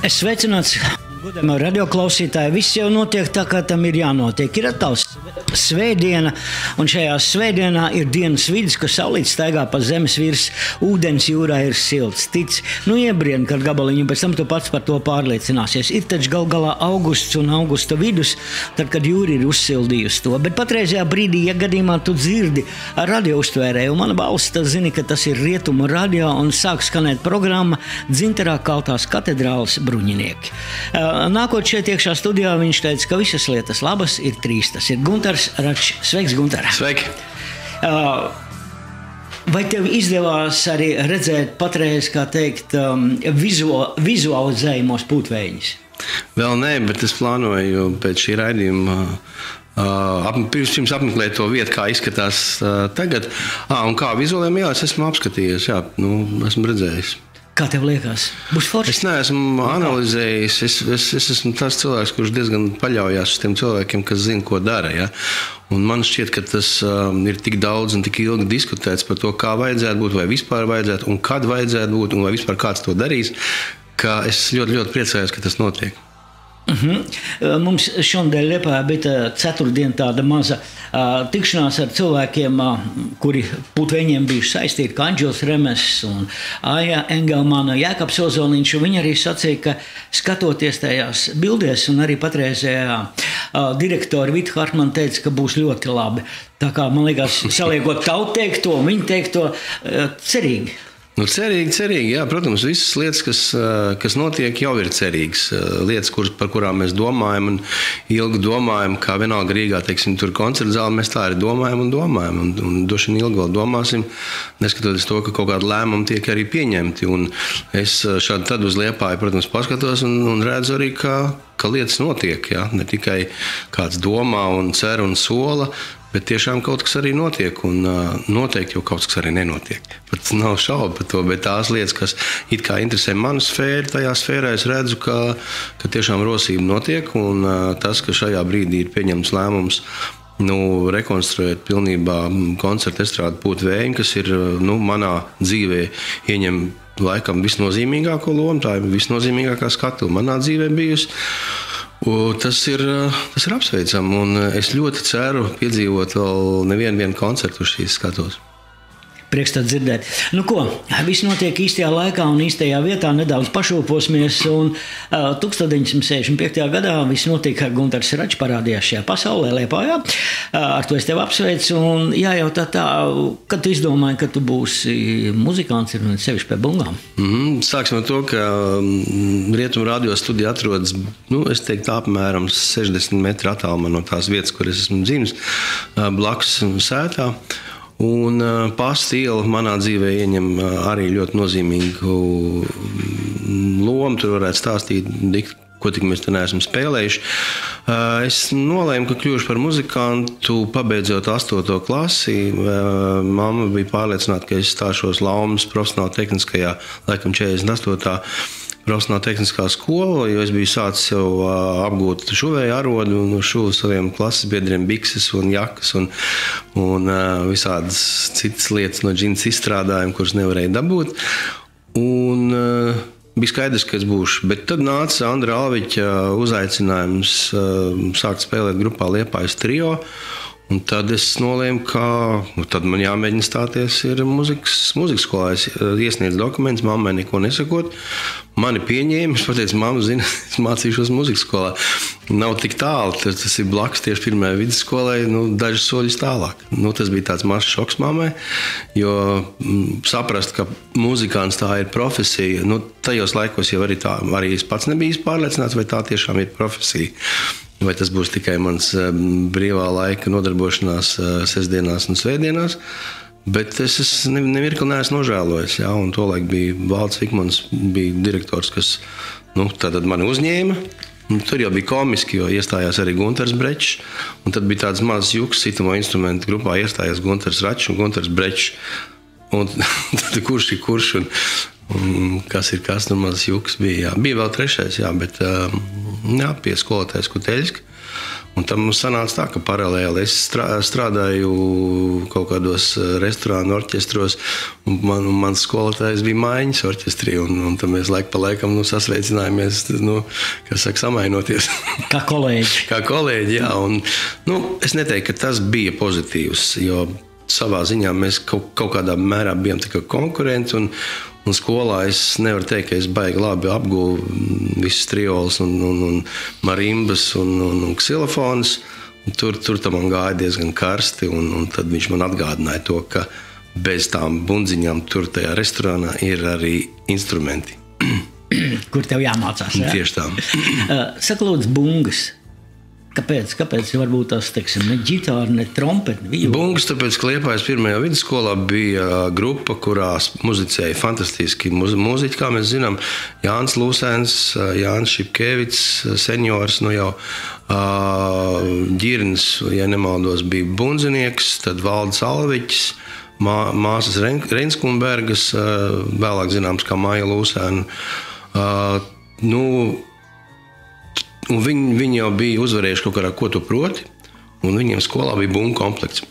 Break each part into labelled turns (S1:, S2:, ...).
S1: Es sveicināts, godājumā radioklausītāji. Viss jau notiek tā, kā tam ir jānotiek. Ir atkal svētdiena, un šajā svētdienā ir dienas vidus, kad saulīte staigā pa zemes virs, ūdens jūrā ir silts. Tic, iebrien, kad gabaliņu, pēc tam tu pats par to pārliecināsies. Ir taču gal galā augusts un augusta vidus, tad, kad jūra ir uzsildījusi to. Bet patreizajā brīdī, ja gadījumā tu dzirdi radio uztvērēju, un mana balss, tad zini, ka tas ir Rietumu radio, un sāk skanēt programma Dzintarā kaltās katedrāles bruņinieki. Nākot šeit iekšā studijā, viņš teica, ka visas lietas labas ir trīs. Tas ir Guntars Račs. Sveiks, Guntar!
S2: Sveiki!
S1: Vai tev izdevās arī redzēt patreiz, kā teikt, vizualizējumos pūtvējiņus?
S2: Vēl nē, bet es plānoju pēc šī raidījuma pirms apmeklēt to vietu, kā izskatās tagad. Un kā vizuāliem, es esmu apskatījies, esmu redzējis.
S1: Kā tev liekas? Būs forši?
S2: Es neesmu analizējis. Es esmu tāds cilvēks, kurš diezgan paļaujās uz tiem cilvēkiem, kas zina, ko dara. Ja? Un man šķiet, ka tas ir tik daudz un tik ilgi diskutēts par to, kā vajadzētu būt, vai vispār vajadzētu, un kad vajadzētu būt, un vai vispār kāds to darīs, ka es ļoti, ļoti priecājos, ka tas notiek.
S1: Mums šonadēļ Liepājā bija ceturtdiena tāda maza tikšanās ar cilvēkiem, kuri pūtveņiem bijuši saistīti, kā Andžels Remes un Aija Engelmana, Jākabs Ozoliņš. Viņi arī sacīja, ka skatoties tajās bildēs, un arī patreizējā direktora Vita Hartmana teica, ka būs ļoti labi. Tā kā, man liekas, saliekot tautu teikto, viņu teikto, cerīgi.
S2: Cerīgi, jā, protams, visas lietas, kas notiek, jau ir cerīgas. Lietas, par kurām mēs domājam un ilgi domājam, kā vienalga Rīgā, teiksim, tur koncerta zāle, mēs tā arī domājam. Un droši vien ilgi vēl domāsim, neskatoties to, ka kaut kādi lēmumi tiek arī pieņemti. Un es šādi tad uz Liepāju, protams, paskatos un redzu arī, ka lietas notiek. Jā. Ne tikai kāds domā un cer un sola, bet tiešām kaut kas arī notiek, un noteikti jau kaut kas arī nenotiek. Pat nav šaubu par to, bet tās lietas, kas it kā interesē manu sfēru, tajā sfērā es redzu, ka tiešām rosība notiek, un tas, ka šajā brīdī ir pieņemts lēmums rekonstruēt pilnībā koncertu estrādi Pūtvējiņi, kas ir manā dzīvē ieņem laikam visnozīmīgāko lomu, tā ir visnozīmīgākā skatuve manā dzīvē bijusi. Tas ir apsveicami, un es ļoti ceru piedzīvot vēl nevienu koncertu uz šīs skatuves.
S1: Prieks tā dzirdēt. Viss notiek īstajā laikā un īstajā vietā, nedaudz pašūposimies, un 1965. gadā viss notika, Guntars Račs parādījās šajā pasaulē, Liepājā. Ar to es tevi apsveicu, un jājautā tā, kad tu izdomāji, ka tu būsi muzikants ir sevišķi pie bungām?
S2: Sāksim ar to, ka Rietumu radio studija atrodas, es teiktu, apmēram 60 metru attālumā no tās vietas, kur es esmu dzimis, blakus Sētā. Un Pasta iela manā dzīvē ieņem arī ļoti nozīmīgu lomu. Tur varētu stāstīt, ko tik mēs te neesam spēlējuši. Es nolēmu, ka kļūšu par muzikantu, pabeidzot 8. klasi. Mamma bija pārliecināta, ka es stāšos Laumas profesionāli tehniskajā, laikam 48. profesionāla tehniskā skola, jo es biju sācis jau apgūt šuvēju arodu un šuvu saviem klases biedriem bikses un jakas un visādas citas lietas no džins izstrādājuma, kuras nevarēju dabūt. Un bija skaidrs, ka es būšu. Bet tad nāca Andra Alviķa uzaicinājums sākt spēlēt grupā Liepājas trio. Un tad es nolēmu, ka tad man jāmēģina stāties ir muzikas skolā. Es iesniedzu dokumentus, mammai neko nesakot. Mani pieņēma, es pateicu, mamma zina, es mācīšos muzikas skolā. Nav tik tālu, tas ir blakus tieši pirmajai vidusskolai, dažas soļus tālāk. Tas bija tāds mazs šoks mammai, jo saprast, ka muzikants tā ir profesija, tajos laikos jau arī es pats nebiju pārliecināts, vai tā tiešām ir profesija. Vai tas būs tikai mans brīvā laika nodarbošanās sestdienās un svētdienās, bet es nemirkli neesmu nožēlojis. Ja? Un tolaik bija Valds Vikmans, bija direktors, kas tātad mani uzņēma. Tur jau bija komiski, jo iestājās arī Guntars Brečs, un tad bija tāds mazs juks citamo instrumentu grupā, iestājās Guntars Račs un Guntars Brečs. Un tad kurš ir kurš un kas ir kas, mazs juks bija. Jā. Bija vēl trešais, jā, bet pie skolotājas Kuteļska. Un tam mums sanāca tā, ka paralēli es strādāju kaut kādos restorānu orķestros, un mans skolotājs bija Maiņas orķestrī, un tad mēs laiku pa laikam sasveicinājāmies, samainoties.
S1: Kā kolēģi.
S2: Kā kolēģi, jā. Un, es neteiktu, ka tas bija pozitīvs, jo savā ziņā mēs kaut kādā mērā bijām tikai konkurenti, un skolā es nevaru teikt, ka es baigi labi apguvu visas triolas un marimbas un ksilofonas. Tur tam man gāja diezgan karsti, un tad viņš man atgādināja to, ka bez tām bundziņām tur tajā restorānā ir arī instrumenti.
S1: Kur tev jāmācās, jā?
S2: Tieši tā.
S1: Saka, lūdzu, bungas. Kāpēc varbūt tās, teiksim, ne ģitāra, ne trompeti, viola?
S2: Bungas, tāpēc, ka Liepājas pirmajā vidusskolā bija grupa, kurās muzicēja fantastiski mūziķi, kā mēs zinām, Jānis Lūsēns, Jānis Šipkevits, seniors, jau Ģirnis, ja nemaldos, bija bundzinieks, tad Valdis Alviķis, māsas Reinskumbergas, vēlāk zināms kā Maija Lūsēna. Un viņi jau bija uzvarējuši kaut kādā, ko tu proti, un viņiem skolā bija bungu komplekts.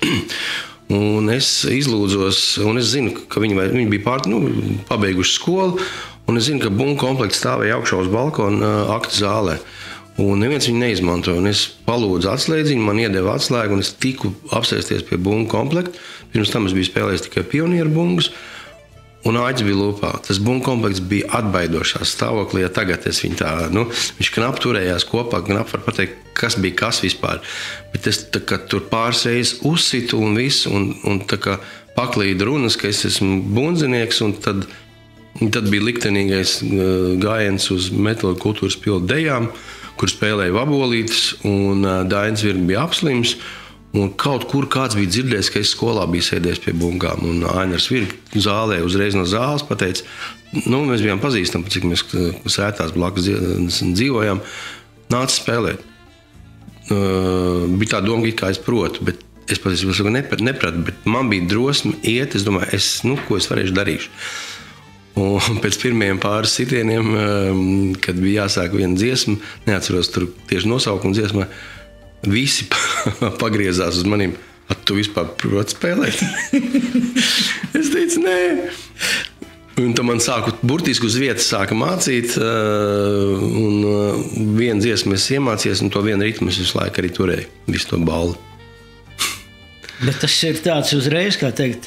S2: Un es izlūdzos, un es zinu, ka viņi bija pabeiguši skolu, un es zinu, ka bungu komplekts stāvēja augšā uz balkona aktu zālē. Un neviens viņu neizmantoja, un es palūdzu atslēdziņu, man iedeva atslēgu, un es tiku apsēsties pie bungu komplekta. Pirms tam es biju spēlējis tikai pionieru bungas, un āķis bija lupā. Tas bungu komplekts bija atbaidošās stāvoklī, ja tagad es viņu tā, viņš knap turējās kopā, knap var pateikt, kas bija kas vispār. Bet es tā kā tur pāris reizes uzsitu un visu, un tā kā paklīdu runas, ka es esmu bundzinieks, un tad bija liktenīgais gājiens uz Metāla kultūras pildu dejām, kur spēlēja Vabolītis, un Dainis Virga bija apslims. Un kaut kur kāds bija dzirdējis, ka es skolā biju sēdējis pie bungām. Un Ainars Virga zālē uzreiz no zāles pateica, mēs bijām pazīstami, cik mēs sētās blakus dzīvojām, nāca spēlēt. Bija tā doma, kā es protu, bet es patiesībā nepratu, bet man bija drosme iet, es domāju, ko es varēšu darīšu. Un pēc pirmajiem pāris sitieniem, kad bija jāsāk viena dziesma, neatceros tur tieši nosaukumu dziesmā, visi pagriezās uz maniem, tu vispār proti spēlēt? Es teicu, nē. Un tad man burtiski uz vietas sāka mācīt, un vienu dziesmu es iemācījos, un to vienu ritmu es visu laiku arī turēju, visu to balli.
S1: Bet tas ir tāds uzreiz, kā teikt,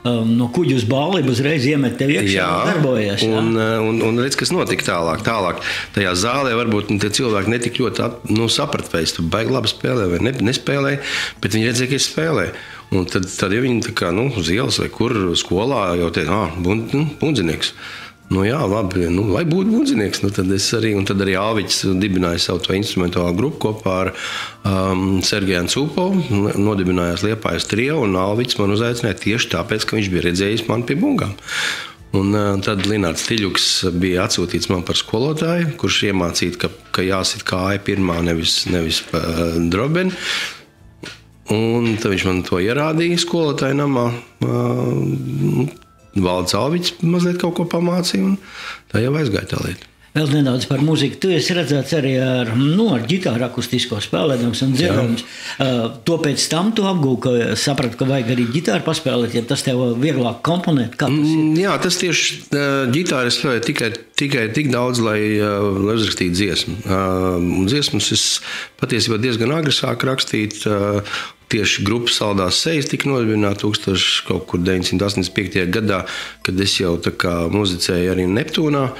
S1: no kuģa uz balli, uzreiz iemet tev iekšā un darbojas.
S2: Un redz, kas notika tālāk. Tajā zālē varbūt tie cilvēki netik ļoti saprat, vai es tur baigi labi spēlēju vai nespēlēju, bet viņi redzēja, ka es spēlēju. Un tad ja viņi tā kā, uz ielas vai kur skolā jau teica, bundzinieks. Jā, labi, lai būtu bundzinieks. Tad arī Alviķis dibināja savu to instrumentālo grupu kopā ar Sergeju Cūpovu, nodibinājās Liepājas trio, un Alviķis man uzaicināja tieši tāpēc, ka viņš bija redzējis mani pie bungām. Un tad Linārds Tiļuks bija atsūtīts man par skolotāju, kurš iemācīt, ka jāsit kāja pirmā, nevis drobeni. Un tad viņš man to ierādīja skolotāju namā. Valdis Alviķis mazliet kaut ko pamācīja, un tā jau aizgāja tā lieta.
S1: Vēl nedaudz par muziku. Tu esi redzēts arī ar ģitāru akustisko spēlēdams un dziedājums. To pēc tam tu apgūvi, ka sapratu, ka vajag arī ģitāru paspēlēt, ja tas tev vieglāk komponēt. Kā tas ir? Jā,
S2: tas tieši ģitāru es spēlēju tikai tik daudz, lai uzrakstītu dziesmu. Dziesmas es patiesībā diezgan agri sāku rakstīt. Tieši grupa Saldās sejas tika nodibināta 1985. gadā, kad es jau tā kā muzicēju arī Neptūnā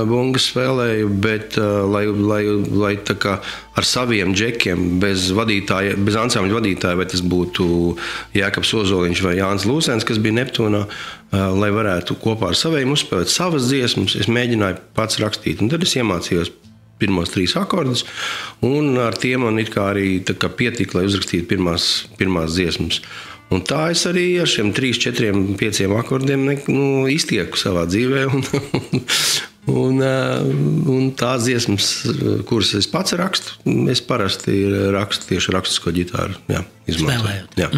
S2: bungas spēlēju, bet lai tā kā ar saviem džekiem, bez ansambļa vadītāja, vai tas būtu Jēkabs Ozoliņš vai Jānis Lūsēns, kas bija Neptūnā, lai varētu kopā ar saviem uzspēlēt savas dziesmas, es mēģināju pats rakstīt, un tad es iemācījos pirmos 3 akordus, un ar tiem man it kā arī tā kā pietika, lai uzrakstītu pirmās dziesmas. Un tā es arī ar šiem 3, 4, 5 akordiem iztieku savā dzīvē, un tās dziesmas, kuras es pats rakstu, es parasti rakstu tieši rakstisko ģitāru. Jā, izmantoju.
S1: Jā.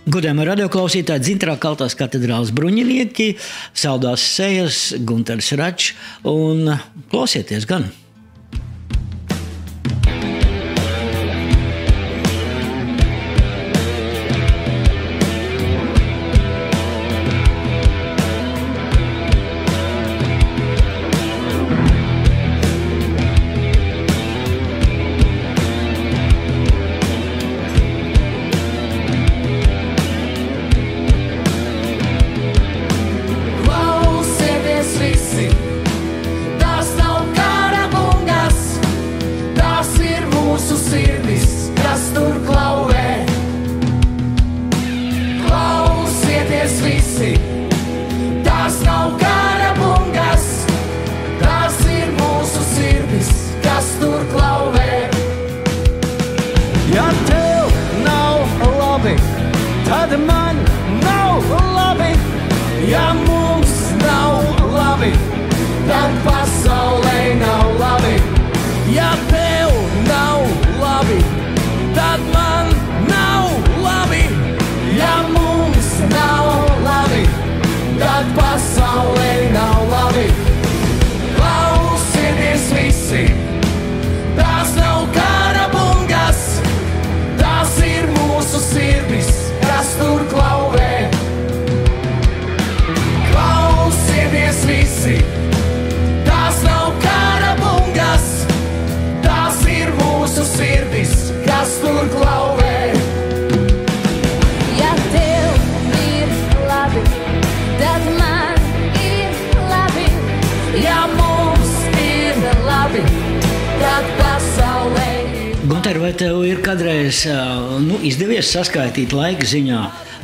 S1: Godējumā radioklausītāji Dzintrā Kaltās katedrāles bruņinieki, Saldās Sejas, Gunters Račs un klausieties gan! Gunter, vai tev ir kādreiz izdevies saskaitīt laika ziņā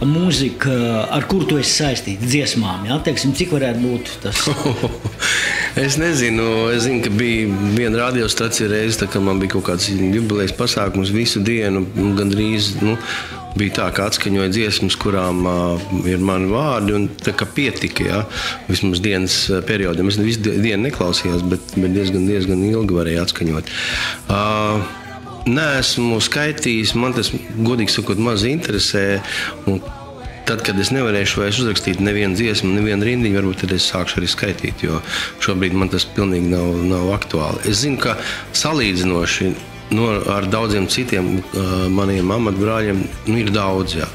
S1: mūziku, ar kuru tu esi saistīts dziesmām? Ja? Teiksim, cik varētu būt tas?
S2: Es nezinu. Es zinu, ka bija viena radiostacija reize, kad man bija kaut kāds jubilejas pasākums visu dienu. Gandrīz bija tā, ka atskaņoja dziesmas, kurām ir mani vārdi, un tā kā pietika, ja? Vismaz dienas periodam. Es visu dienu neklausījos, bet diezgan ilgi varēja atskaņot. Neesmu skaitījis, man tas, godīgi sakot, maz interesē. Un tad, kad es nevarēšu vairs uzrakstīt nevienu dziesmu, nevienu rindiņu, varbūt tad es sākšu arī skaitīt, jo šobrīd man tas pilnīgi nav aktuāli. Es zinu, ka salīdzinoši ar daudziem citiem maniem amatbrāļiem ir daudz, jā.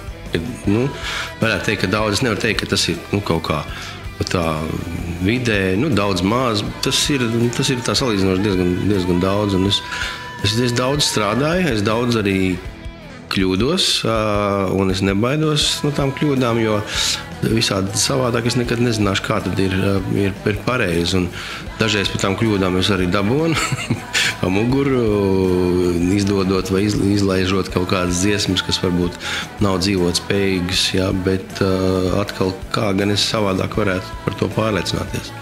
S2: Varētu teikt, ka daudz. Es nevaru teikt, ka tas ir kaut kā tā vidēji, daudz maz. Tas ir tā salīdzinoši diezgan daudz. Un es daudz strādāju, es daudz arī kļūdos, un es nebaidos no tām kļūdām, jo visādi savādāk es nekad nezināšu, kā tad ir pareizi. Un dažreiz par tām kļūdām es arī dabonu pa muguru, izdodot vai izlaižot kaut kādas dziesmas, kas varbūt nav dzīvot spējīgas, jā, bet atkal kā gan es savādāk varētu par to pārliecināties.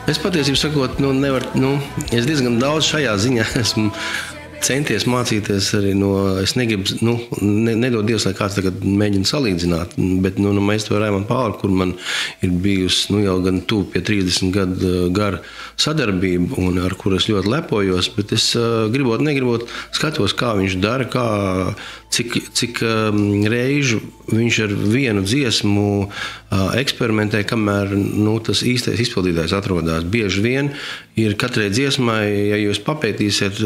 S2: Es patiesībā sakot, es diezgan daudz šajā ziņā esmu centies mācīties arī es negribu, nedod Dievs, lai kāds tagad mēģina salīdzināt, bet no maestro Raimonda Pāvera, kur man ir bijusi jau gan tuvu pie 30 gadu gara sadarbība, un ar kuru es ļoti lepojos, bet es negribot skatos, kā viņš dara, cik reižu viņš ar vienu dziesmu eksperimentē, kamēr tas īstais izpildītājs atrodas. Bieži vien ir katrai dziesmai, ja jūs papētīsiet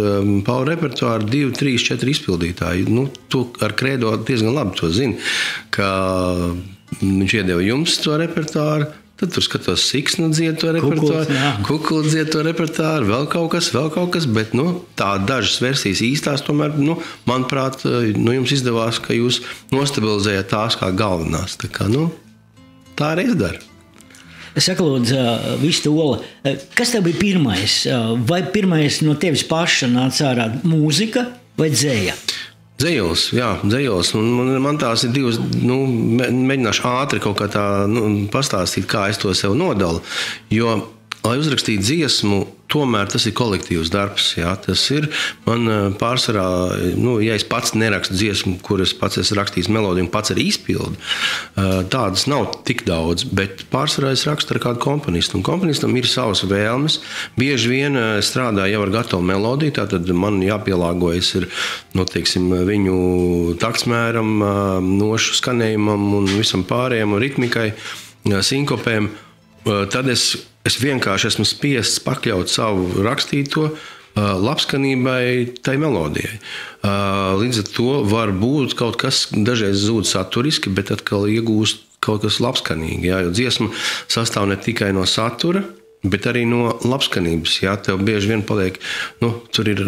S2: Pāvera repertuāru, 2, 3, 4 izpildītāji. To ar Kredo diezgan labi to zina, ka viņš iedeva jums to repertuāru. Tad tur skatos Siksnu dzied to repertuāru, Kukuli dzied to repertuāru, vēl kaut kas, bet tā dažas versijas īstās tomēr, manuprāt, jums izdevās, ka jūs nostabilizējat tās kā galvenās. Tā kā, tā arī es daru.
S1: Saka, lūdzu, Vistola, kas tev bija pirmais? Vai pirmais no tevis paša nāca ārā mūzika vai dzēja?
S2: Dzejols, jā, dzejols. Un man tās ir divas, mēģināšu ātri kaut kā tā pastāstīt, kā es to sev nodalu. Jo lai uzrakstītu dziesmu, tomēr tas ir kolektīvs darbs. Jā. Tas ir man pārsvarā, ja es pats nerakstu dziesmu, kuras pats esmu rakstījis melodiju un pats arī izpildu, tādas nav tik daudz, bet pārsvarā es rakstu ar kādu komponistu. Un komponistam ir savas vēlmes. Bieži vien strādāju jau ar gatavu melodiju, tātad man jāpielāgojas ir, teiksim, viņu taktsmēram, nošu skanējumam un visam pārējiem, un ritmikai, sinkopēm. Tad es vienkārši esmu spiests pakļaut savu rakstīto labskanībai tai melodijai. Līdz ar to var būt kaut kas dažreiz zūd saturiski, bet atkal iegūst kaut kas labskanīgi. Jā, jo dziesma sastāv ne tikai no satura, bet arī no labskanības. Jā, tev bieži vien paliek, tur ir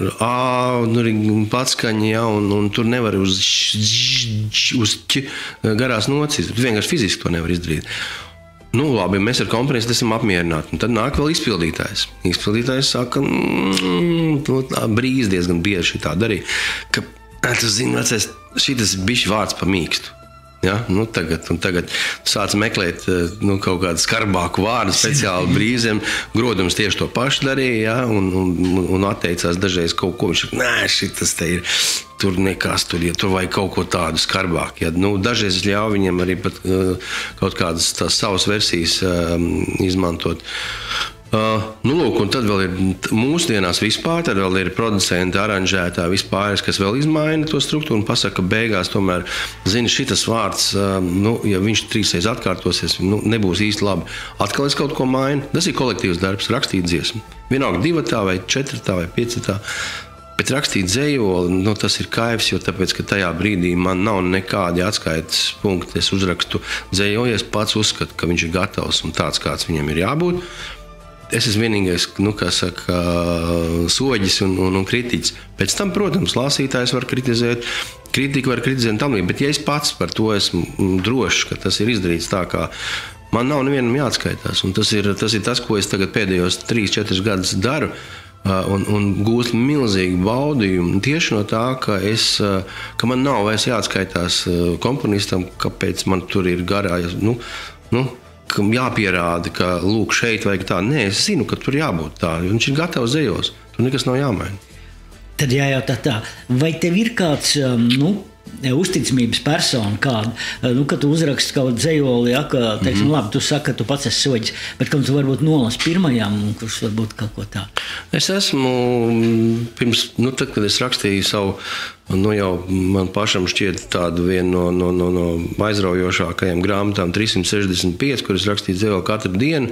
S2: patskaņa, jā, un tur nevar uz garās nocis. Vienkārši fiziski to nevar izdarīt. Labi, mēs ar komponistu esam apmierināti. Un tad nāk vēl izpildītājs. Izpildītājs saka, brīz diezgan bieži tā darīja, ka, tu zini, vecais, šitas bišķi vārds pa mīkstu. Ja? Tagad sāc meklēt kaut kādu skarbāku vārdu speciāli brīzēm. Grodums tieši to pašu darīja, ja? un atteicās dažreiz kaut ko. Viņš saka, šitas te ir, tur nekas, tur vajag kaut ko tādu skarbāku. Ja? Dažreiz es ļauju viņiem arī pat kaut kādas tās savas versijas izmantot. Lūk, un tad vēl ir mūsdienās vispār, tad vēl ir producenti, aranžētā vispār, kas vēl izmaina to struktūru un pasaka, ka beigās tomēr, zini, šitas vārds, ja viņš 3 reizes atkārtosies, nebūs īsti labi. Atkal es kaut ko mainu. Tas ir kolektīvs darbs, rakstīt dziesmu. Vienalga 2 vai 4 vai 5. Bet rakstīt dzejoli, tas ir kaivs, jo tāpēc, ka tajā brīdī man nav nekādi atskaites punkti. Es uzrakstu dzejoli, es pats uzskatu, ka viņš ir gatavs un tāds, kāds viņam ir jābūt. Es esmu vienīgais, kā saka, soģis un kritiķis. Pēc tam, protams, lasītājs var kritizēt, kritika var kritizēt tam līdz, bet ja es pats par to esmu drošs, ka tas ir izdarīts tā, kā man nav nevienam jāatskaitās. Un tas ir tas, ko es tagad pēdējos 3-4 gadus daru, un gūst milzīgu baudījumu tieši no tā, ka man nav vairs jāatskaitās komponistam, kāpēc man tur ir garā, ka jāpierāda, ka lūk, šeit vajag tā. Nē, es zinu, ka tur jābūt tā. Viņš ir gatavs dzejos. Tur nekas nav jāmaina.
S1: Tad jājautā tā. Vai tev ir kāds, uzticamības persona kāda, kad tu uzraksti kaut dzejoli, ja, ka, teiksim, labi, tu saki, ka tu pats esi soģis, bet kam tu varbūt nolasi pirmajām, kurš varbūt kaut ko tā?
S2: Es esmu pirms, tad, kad es rakstīju savu, jau man pašam šķiet tādu vienu no aizraujošākajām grāmatām 365, kur es rakstīju dzejoli katru dienu,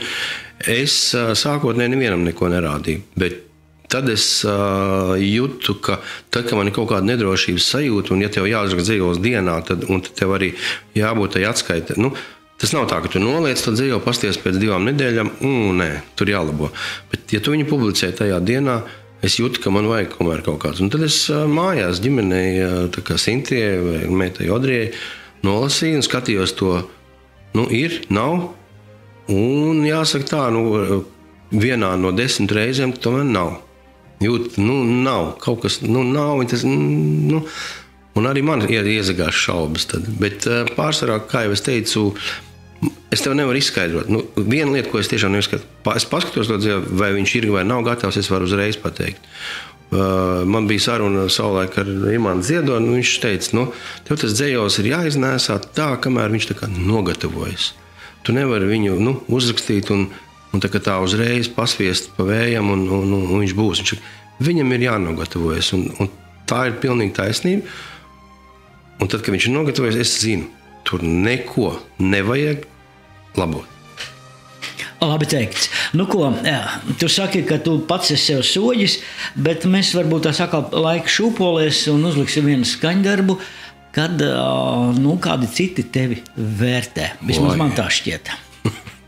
S2: es sākotnēji nevienam neko nerādīju, bet tad es jūtu, ka tad, kad man ir kaut kāda nedrošības sajūta, un ja tev jāuzraksta dzejols dienā, tad tev arī jābūt tai atskaite. Tas nav tā, ka tu noliec to dzejoli, pasties pēc 2 nedēļām, nē, tur jālabo. Bet ja tu viņu publicē tajā dienā, es jūtu, ka man vajag kaut kāds. Un tad es mājās ģimenei, tā kā Sintijai vai meitai Odrijai, nolasīju un skatījos to, ir, nav. Un jāsaka tā, vienā no 10 reizēm tomēr nav. Jūt, nav, kaut kas, nav, tas, un arī man iezagās šaubas tad. Bet pārsvarā, kā jau es teicu, es tev nevaru izskaidrot. Viena lieta, ko es tiešām neizskatu, es paskatos to dzejoli, vai viņš ir vai nav gatavs, es varu uzreiz pateikt. Man bija saruna savulaik ar Imantu Ziedoni, un viņš teica, tev tas dzejols ir jāiznēsā tā, kamēr viņš tā kā nogatavojas. Tu nevari viņu uzrakstīt un tā uzreiz pasviest pa vējam, un viņš būs. Viņam ir jānogatavojas, un tā ir pilnīgi taisnība. Un tad, kad viņš ir nogatavojies, es zinu, tur neko nevajag labot.
S1: Labi teikts. Tu saki, ka tu pats esi sev soģis, bet mēs varbūt tā saka laika šūpolies un uzliksim vienu skaņdarbu, kad kādi citi tevi vērtē. Vismaz man tā šķiet.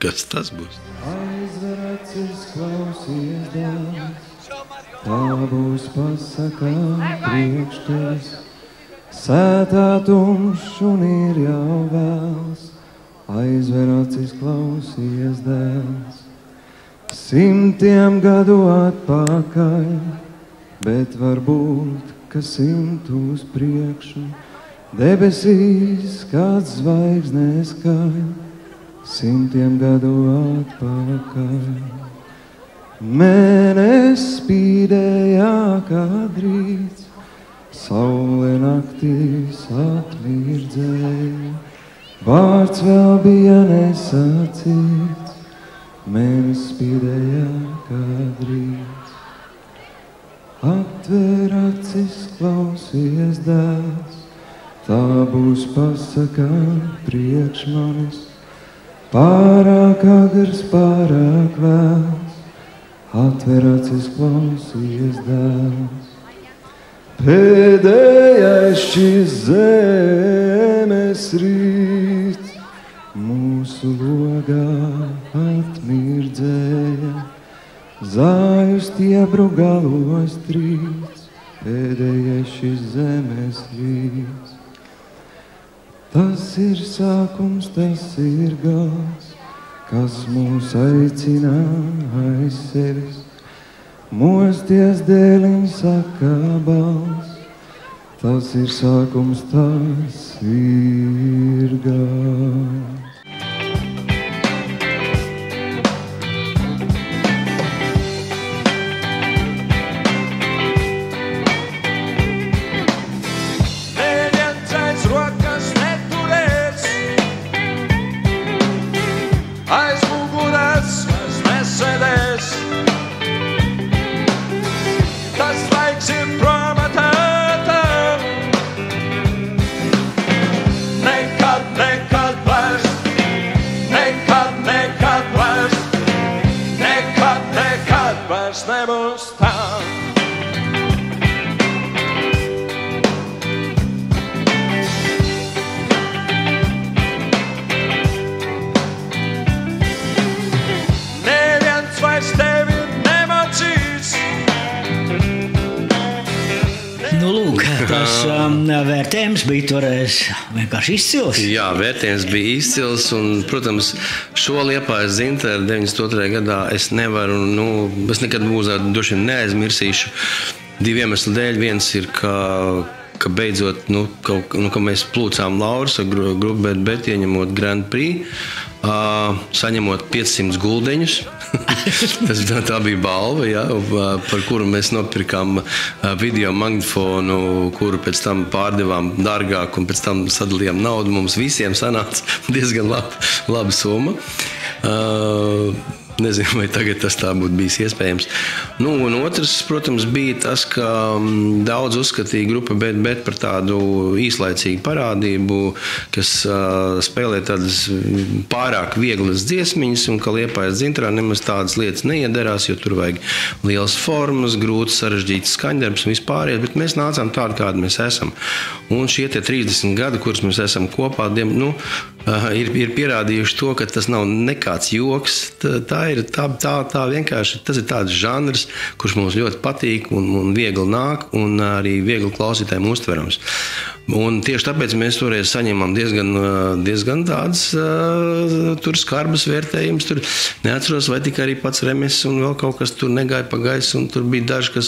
S2: Kas tas būs?
S3: Aizver acis, klausies Dievs, tā būs pasakā priekš tevis. Sētā tumšs un ir jau vēls, aizver acis, klausies Dievs. 100 gadu atpakaļ, bet varbūt, ka 100 uz priekšu, debesīs kāds zvaigznes kāj. 100 gadu atpakaļ, Mēnes spīdēja kā drīts, saule naktīs atmirdzēja. Vārds vēl bija nesacīts, mēnes spīdēja kā drīts. Atver acis, klausies, dēls, tā būs pasaka priekš manis. Pārāk agrs, pārāk vēls, atver acis, klausies, dēls. Pēdējais šis zemes rīts mūsu logā atmirdzēja, zājus stiebru galos trīts, pēdējais šis zemes rīts. Tas ir sākums, tas ir gals, kas mūs aicina aiz sevis. Mosties dēliņ saka balss, tas ir sākums, tas ir gals.
S4: Neviens aiz rokas neturēs, aiz muguras vairs nesēdēs. Tas laiks ir prom atētam, nekad, nekad vairs, nekad, nekad vairs, nekad, nekad vairs nebūs tā. Neviens vairs tevi nemocīs.
S1: Nu, lūk, tas vērtējums bija toreiz vienkārši izcils.
S2: Jā, vērtējums bija izcils, un, protams, šo Liepājas Zinteru 92. gadā es nevaru, es nekad mūzētu droši vien neaizmirsīšu divu iemeslu dēļ. Viens ir, ka beidzot, ka mēs plūcām laurus ar grupu Bet, ieņemot Grand Prix, saņemot 500 guldeņus. Tā bija balva, ja, par kuru mēs nopirkām video magnetofonu, kuru pēc tam pārdevām dārgāk un pēc tam sadalījām naudu. Mums visiem sanāca diezgan laba summa. Nezinu, vai tagad tas tā būtu bijis iespējams. Un otrs, protams, bija tas, ka daudz uzskatīja grupa Bet par tādu īslaicīgu parādību, kas spēlē tādas pārāk vieglas dziesmiņas, un ka Liepājas Zintrā nemaz tādas lietas neiederās, jo tur vajag lielas formas, grūti sarežģīts skaņdarbs un vispārējais, bet mēs nācām tādi, kādi mēs esam. Un šie 30 gadi, kurus mēs esam kopā, ir pierādījuši to, ka tas nav nekāds joks. Tā vienkārši tas ir tāds žanrs, kurš mums ļoti patīk un viegli nāk un arī viegli klausītājiem uztverams. Un tieši tāpēc mēs toreiz saņēmām diezgan tādas tur skarbas vērtējumus. Tur neatceros, vai tikai arī pats Remes un vēl kaut kas tur negāja pa gaisu, un tur bija daži,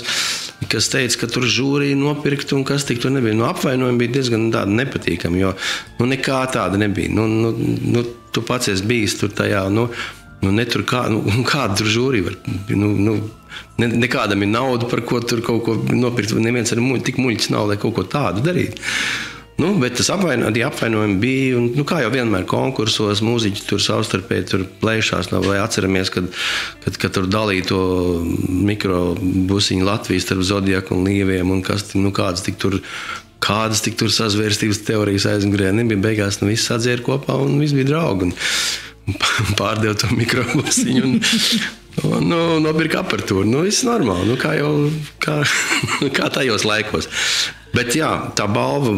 S2: kas teica, ka tur žūrija nopirkt un kas tik tur nebija. Apvainojumi bija diezgan tādi nepatīkami, jo nekā tāda nebija. Tu pats esi bijis tur tajā, kāda tur žūrija var, nekādam ir nauda, par ko tur kaut ko nopirkt, neviens ar tik muļķis nav, lai kaut ko tādu darīt. Bet tas apvainojumi bija, un kā jau vienmēr konkursos, mūziķi tur savstarpēji tur plēšās, lai atceramies, kad tur dalīja to mikrobusiņu Latvijas starp Zodiaku un Līviem, un kādas tik tur sazvērstības teorijas aizmugurē nebija. Beigās viss sadzēra kopā un viss bija draugi. Un pārdeva to mikrobusiņu un nopirka aparatūru. Viss normāli, kā tajos laikos. Bet jā, tā balva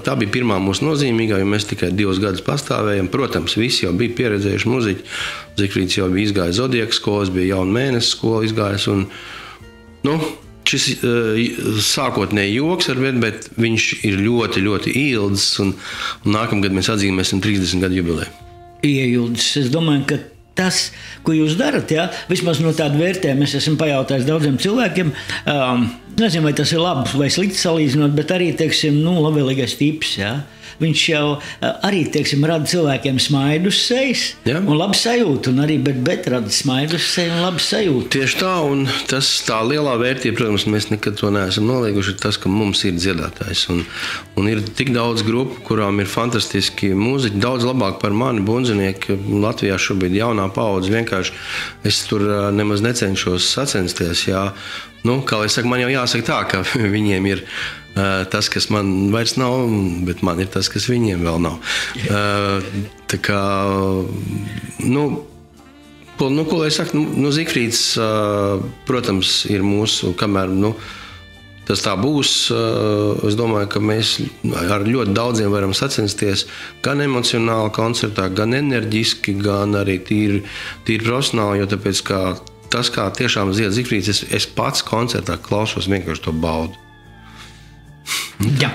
S2: tā bija pirmā mūsu nozīmīgā, jo mēs tikai 2 gadus pastāvējam. Protams, visi jau bija pieredzējuši muziķi. Zikfrīds jau bija izgājis Zodiaka skolas, bija Jauna mēnesis skola izgājis. Šis sākotnēji joks ar bet viņš ir ļoti, ļoti ilgs, un nākamgad mēs atzīmēsim 30 gadu jubileju.
S1: Ieilgs. Es domāju, ka tas, ko jūs darat, vismaz no tāda vērtējuma, es esmu pajautājis daudziem cilvēkiem, nezinu, vai tas ir labi vai slikti salīdzinot, bet arī, labvēlīgais tips, viņš jau arī, teiksim, rada cilvēkiem smaidu uz sejas un labu sajūtu, un arī bet rada smaidu uz seju un labu sajūtu.
S2: Tieši tā, un tas tā lielā vērtība, protams, mēs nekad to neesam nolieguši, ir tas, ka mums ir dziedātājs, un ir tik daudz grupu, kurām ir fantastiski mūziķi, daudz labāk par mani, bundzinieki. Latvijā šobrīd jaunā paudze vienkārši, es tur nemaz necenšos sacensties, jā. Nu, kā lai saka, man jau jāsaka tā, ka viņiem ir tas, kas man vairs nav, bet man ir tas, kas viņiem vēl nav. Tā kā, ko lai saka, Zigfrīds, protams, ir mūsu, kamēr, tas tā būs, es domāju, ka mēs ar ļoti daudziem varam sacensties gan emocionāli koncertā, gan enerģiski, gan arī tīri profesionāli, jo tāpēc, ka tas, kā tiešām dzied Zigfrīds, es pats koncertā klausos, vienkārši to baudu.
S1: Jā,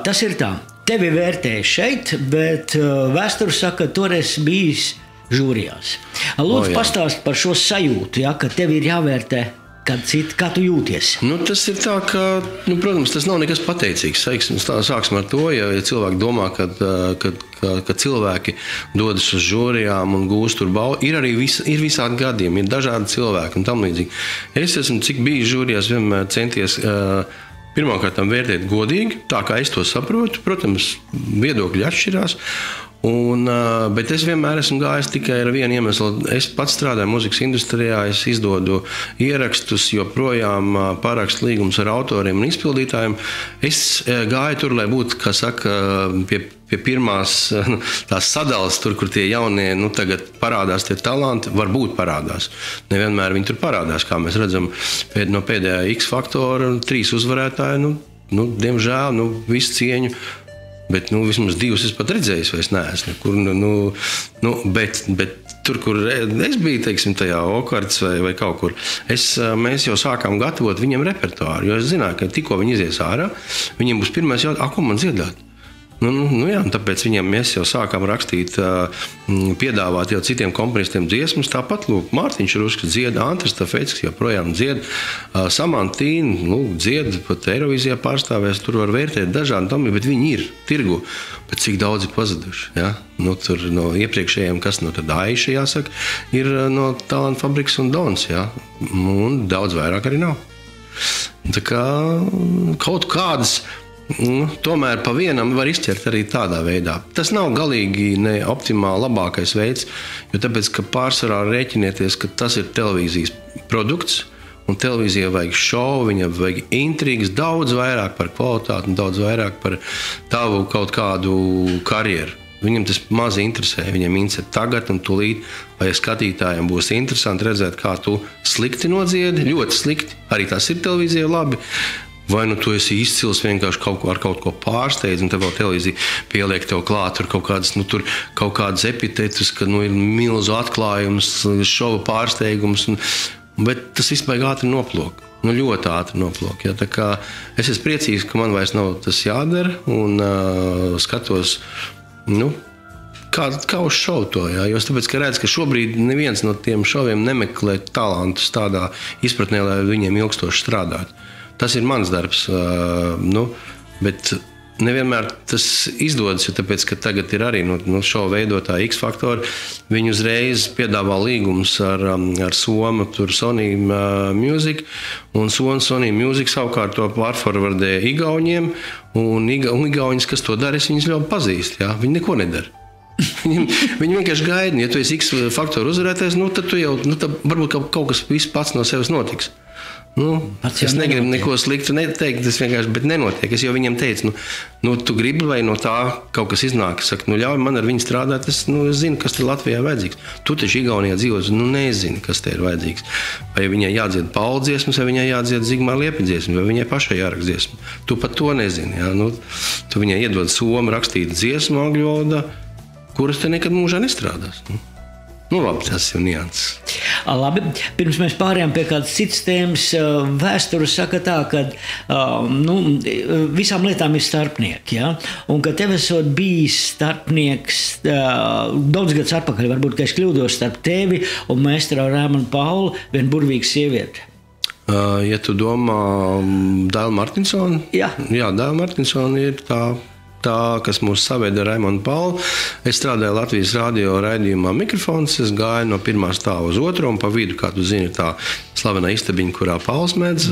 S1: tas ir tā. Tevi vērtēja šeit, bet vēsture saka, ka toreiz bijis žūrijās. Lūdzu, pastāst par šo sajūtu, ja, ka tev ir jāvērtē kā tu jūties?
S2: Tas ir tā, ka, protams, tas nav nekas pateicīgs. Sāksim ar to, ja cilvēki domā, ka cilvēki dodas uz žūrijām un gūst tur baudu. Ir arī visādi gadījumi, ir dažādi cilvēki un tam līdzīgi. Es esmu, cik bijis žūrijās, vienmēr centies pirmkārt vērtēt godīgi, tā kā es to saprotu. Protams, viedokļi atšķirās. Bet es vienmēr esmu gājis tikai ar vienu iemeslu. Es pats strādāju muzikas industrijā, es izdodu ierakstus, joprojām parakstu līgumus ar autoriem un izpildītājiem. Es gāju tur, lai būtu, kā saka, pie pirmās tās sadalas, tur, kur tie jaunie, tagad parādās tie talanti, varbūt parādās. Nevienmēr viņi tur parādās, kā mēs redzam no pēdējā X faktora, 3 uzvarētāji, diemžēl, visu cieņu. Bet vismaz 2 es pat redzējis, vai es neesmu nekur. Bet tur, kur es biju, teiksim, tajā Okarts vai kaut kur, mēs jau sākām gatavot viņiem repertuāru, jo es zināju, ka tikko viņi izies ārā, viņiem būs pirmais jautājums, ko man dziedāt? Jā, tāpēc viņiem mēs jau sākām rakstīt, piedāvāt jau citiem komponistiem dziesmas. Tāpat, Mārtiņš Rusks dzied, Antris Tafeckis joprojām dzied, Samantīna, dzied, pat Eirovīzijā pārstāvēs, tur var vērtēt dažādi domi, bet viņi ir tirgu. Bet cik daudz ir pazuduši, ja? Tur no iepriekšējiem, kas tad Aiša, jāsaka, ir no Talanta fabrikas un Dons, ja? Un daudz vairāk arī nav. Tā kā kaut kādas tomēr pa vienam var izķert arī tādā veidā. Tas nav galīgi ne optimāli labākais veids, jo tāpēc, ka pārsvarā rēķinieties, ka tas ir televīzijas produkts, un televīzijai vajag šovu, viņai vajag intrigas, daudz vairāk par kvalitāti un daudz vairāk par tavu kaut kādu karjeru. Viņam tas maz interesē, viņam interesē tagad un tūlīt, vai skatītājiem būs interesanti redzēt, kā tu slikti nodziedi, ļoti slikti, arī tas ir televīzijai labi. Vai tu esi izcils vienkārši ar kaut ko pārsteidz, un tev vēl televīzija pieliek tev klāt tur kaut kādas epitetus, ka ir milzu atklājums, šova pārsteigums, bet tas vispār ātri noplok. Ļoti ātri noplok. Ja? Tā kā es esmu priecīgs, ka man vairs nav tas jādara, un skatos, kā uz šovu to. Ja? Jo tāpēc, ka redz, ka šobrīd neviens no tiem šoviem nemeklē talantus tādā izpratnē, lai viņiem ilgstoši strādāt. Tas ir mans darbs, bet nevienmēr tas izdodas, jo tāpēc, ka tagad ir arī šovu veidotāji X faktori, viņi uzreiz piedāvā līgumus ar Somu, tur Sony Music, un Sony Music savukārt to pārforvardē igauņiem, un igauņus, kas to dara, es viņus ļoti pazīst, ja? Viņi neko nedara. Viņi vienkārši gaida, ja tu esi X faktoru uzvarētājs, tad tu jau, varbūt kaut kas viss pats no sevis notiks. Es negribu neko sliktu neteikt, tas vienkārši, bet nenotiek. Es jau viņiem teicu, tu gribi, vai no tā kaut kas iznāk. Es saku, ļauj man ar viņu strādāt, es zinu, kas te Latvijā vajadzīgs. Tu taču Igaunijā dzīvos, nezini, kas te ir vajadzīgs. Vai viņai jādzied Paula dziesmas, vai viņai jādzied Zigmāra Liepa dziesmas, vai viņai pašai jāraksta dziesma. Tu pat to nezini. Ja? Tu viņai iedod somu rakstīt dziesmu angļu valodā, kuras te nekad mūžā nestrādās. Labi, tas ir nianses.
S1: Labi, pirms mēs pārējām pie kādas citas tēmas, vēsture saka tā, ka visām lietām ir starpnieki, ja? Un ka tev esot bijis starpnieks daudz gadus atpakaļ, varbūt, ka es kļūdos starp tevi un meistara Rēmanu Paulu, viena burvīga sieviete.
S2: Ja tu domā Dēla Martinsona?
S1: Jā.
S2: Jā, Dēla Martinsona ir tā tā, kas mūs saveda ar Raimondu Paulu. Es strādāju Latvijas radio raidījumā Mikrofons. Es gāju no pirmā stāva uz otro, un pa vidu, kā tu zini, tā slavenā istabiņa, kurā Pauls mēdz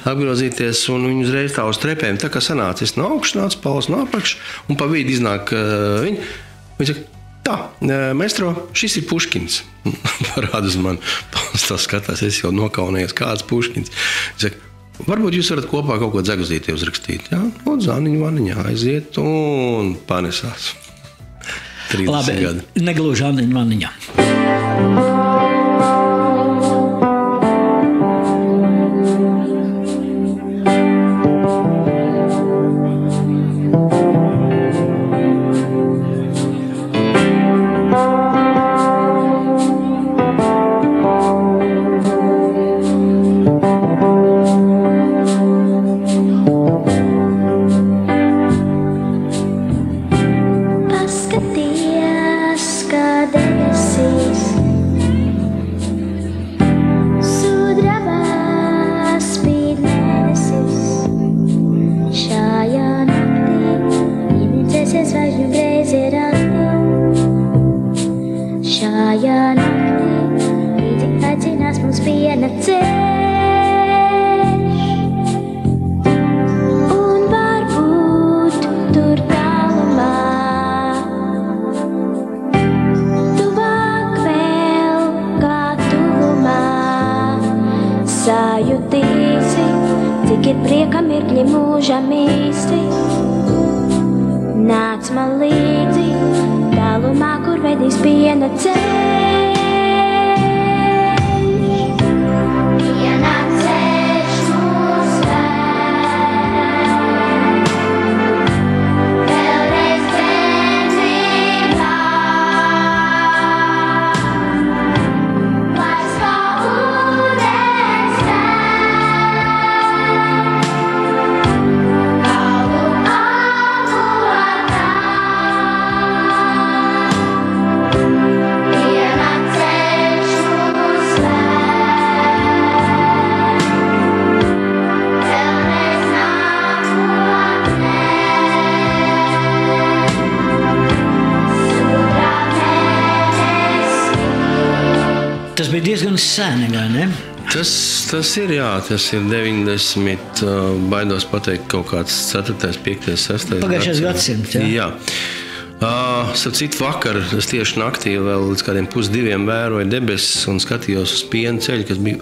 S2: apgrozīties, un viņi uzreiz tā uz trepēm. Tā kā sanāca, es no augšas nācu, Pauls no apakšas, un pa vidu iznāk viņi. Viņi saka, tā, maestro, šis ir Puškins. Parāda uz mani. Pauls tā skatās, es jau nokaunējos, kāds Puškins. Viņš saka, varbūt jūs varat kopā kaut ko Dzeguzītē uzrakstīt. Jā, lūdzu, Zāniņu vaniņā aiziet un panesās. 30 gadi.
S1: Negluži Zāniņu vaniņā. Tas bija diezgan seni, vai ne?
S2: Tas ir, jā, tas ir 90, baidos pateikt, kaut kāds 4., 5., 6.
S1: Pagājušais gadsimts, jā.
S2: Jā. Starp citu, vakar es tieši naktī vēl līdz kādiem 1:30 vēroju debesis un skatījos uz piena ceļu, kas bija.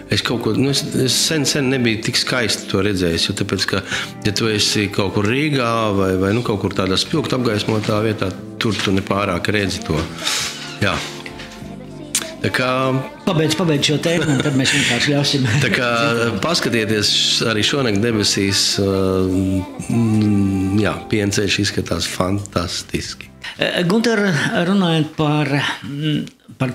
S2: Es kaut ko, es sen nebiju tik skaisti to redzējis, jo tāpēc, ka, ja tu esi kaut kur Rīgā vai kaut kur tādā spilgti apgaismotā vietā, tur tu nepārāk redzi to. Jā. Tā kā
S1: Pabeidz šo tēmu, un tad mēs vienkārši ļausim.
S2: Tā kā paskatieties arī šonakt debesīs, jā, piena ceļš izskatās fantastiski.
S1: Gunter, runājot par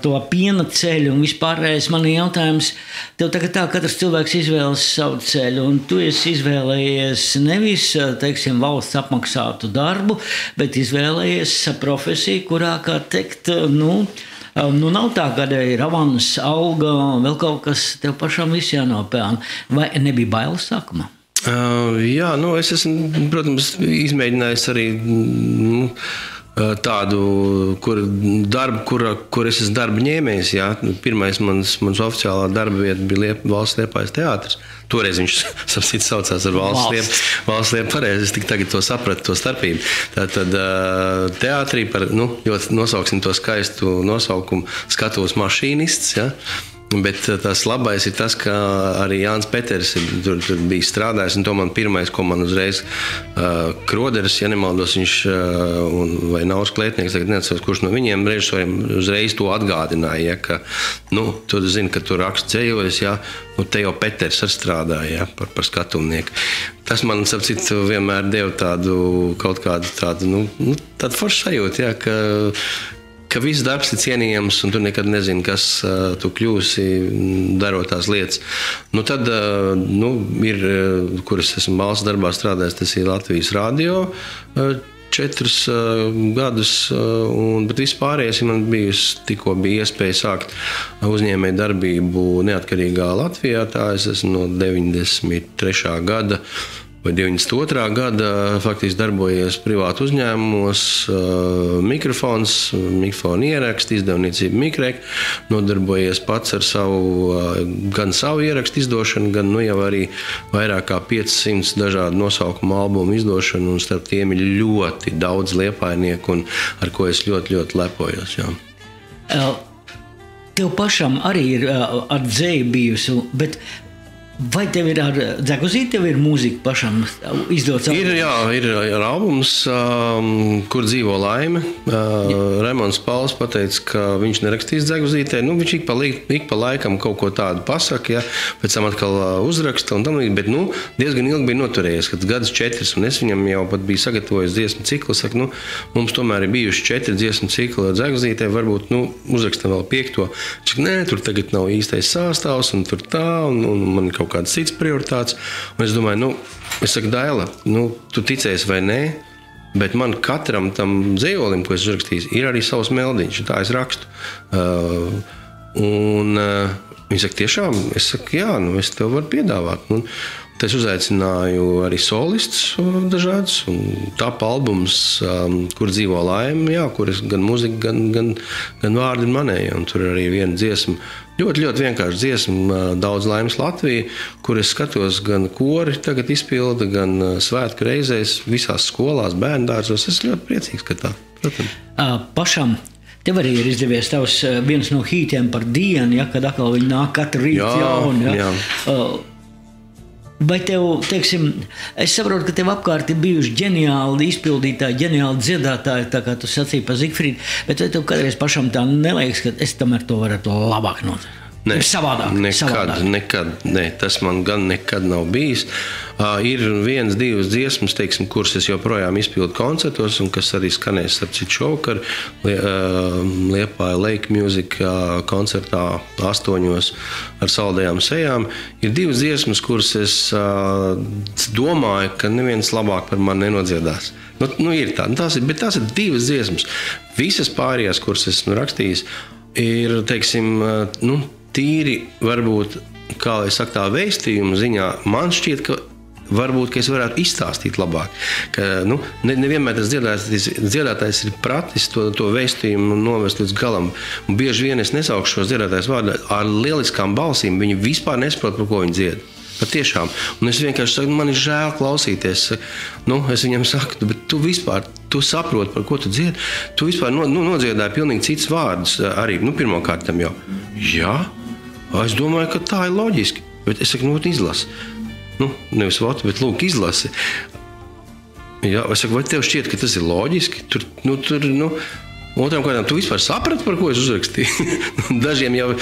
S1: to piena ceļu un vispārējais, man ir jautājums, tev tagad tā, katrs cilvēks izvēlas savu ceļu, un tu esi izvēlējies nevis, teiksim, valsts apmaksātu darbu, bet izvēlējies profesiju, kurā, kā teikt, nav tā, ka ir avans, alga, vēl kaut kas, tev pašam viss jānopelna. Vai nebija bailes sākumā?
S2: Jā, es esmu, protams, izmēģinājis arī tādu kur es esmu darba ņēmējs. Jā. Pirmais mans oficiālā darba vieta bija Valsts Liepājas teātris. Toreiz viņš saucās ar Valsts Liepa pareizi. Es tik tagad to sapratu, to starpību. Tātad teātrī par, nosauksim to skaistu nosaukumu, skatuves mašīnists. Ja? Bet tas labais ir tas, ka arī Jānis Peters tur bija strādājis, un to man pirmais, ko man uzreiz Kroderis, ja nemaldos, viņš vai Nauris Klētnieks, tagad neatceros, kurš no viņiem režisoriem uzreiz to atgādināja, ja, ka, tu zini, ka tu raksti dzējojas, ja, te jau Peters arī strādāja, ja, par skatuvnieku. Tas man, ap citu, vienmēr deva tādu kaut kādu tādu foršu sajūtu, ja, ka viss darbs ir cienījams, un tu nekad nezini, kas tu kļūsi, darot tās lietas. Tad ir, kur es esmu valsts darbā strādājis, tas ir Latvijas radio 4 gadus, bet vispārējais man tikko bija iespēja sākt uzņēmēju darbību neatkarīgā Latvijā. Tā es esmu no 93. gada vai 92. Gada faktiski darbojies privātu uzņēmumos, mikrofonu ierakstu, izdevniecību Mikrek, nodarbojies pats ar gan savu ierakstu izdošanu, gan jau arī vairāk kā 500 dažādu nosaukumu albumu izdošanu, un starp tiem ir ļoti daudz liepainieku, un ar ko es ļoti, ļoti lepojos. Jā.
S1: Tev pašam arī ir ar dzēju bijusi, bet vai tev ir ar Dzeguzīti, tev ir mūzika pašam izdots?
S2: Ir albums, kur dzīvo laime. Raimonds Pauls pateica, ka viņš nerakstīs Dzeguzītē. Viņš ik pa laikam kaut ko tādu pasaka, ja, pēc tam atkal uzraksta, un tam līdz, bet diezgan ilgi bija noturējies, kad gadus 4, un es viņam jau pat biju sagatavojis dziesmu ciklu. Saku, mums tomēr ir bijuši 4 dziesmu cikli Dzeguzītē, varbūt uzrakstam vēl 5. Nē, tur tagad nav īstais sāstāvs, un tur tā, un man ir kaut kādas citas prioritātes. Un es domāju, es saku, Daila, tu ticēsi vai nē, bet man katram tam dzējolim, ko es uzrakstījis, ir arī savs meldiņš, tā es rakstu. Viņi saka, tiešām? Es saku, jā, es tev varu piedāvāt. Tad es uzaicināju arī solistus dažādus, un tapa albums, kur dzīvo laime, jā, kur gan muzika, gan vārdi ir manēji, un tur arī viena dziesma, ļoti, ļoti vienkārši dziesma, Daudz laimes Latvija, kur es skatos gan kori tagad izpilda, gan svētku reizēs, visās skolās, bērndārzos. Es ļoti priecīgs, ka tā, protams.
S1: Pašam tev arī ir izdevies tavs viens no hītiem par dienu, ja, kad atkal viņi nāk katru rītu jaunu. Ja. Vai tev, teiksim, es saprotu, ka tev apkārt ir bijuši ģeniāli izpildītāji, ģeniāli dziedātāji, tā kā tu sacīji par Zigfrīdu, bet vai tev kādreiz pašam tā neliekas, ka es tomēr to varētu labāk nodarīt?
S2: Nē,
S1: savādāk.
S2: Nekad. Nē, tas man gan nekad nav bijis. Ir 1, 2 dziesmas, teiksim, kuras es joprojām izpildu koncertos, un kas arī skanēs ar citu šovakar Liepāja Lake Music koncertā 8 ar saldējām sejām. Ir 2 dziesmas, kuras es domāju, ka neviens labāk par mani nenodziedās. Ir tā, bet tās ir 2 dziesmas. Visas pārējās, kuras esmu rakstījis, ir, teiksim, tīri, varbūt, kā lai saka, tā vēstījuma ziņā, man šķiet, ka varbūt, ka es varētu izstāstīt labāk. Ka, nevienmēr tas dziedātājs ir pratis to vēstījumu novest līdz galam. Un bieži vien es nesaukšu šos dziedātājus vārdā ar lieliskām balsīm, viņi vispār nesaprot, par ko viņi dzied. Patiešām. Un es vienkārši saku, man ir žēl klausīties. Es viņam saku, bet tu saproti, par ko tu dziedi. Tu vispār nodziedāji pilnīgi cits vārdus arī, pirmkārtam jau. Jā, es domāju, ka tā ir loģiski. Bet es saku, izlasi. Nevis votu, bet lūk, izlasi. Jā, es saku, vai tev šķiet, ka tas ir loģiski? Otram kārtām, tu vispār saprati, par ko es uzrakstīju? Dažiem jau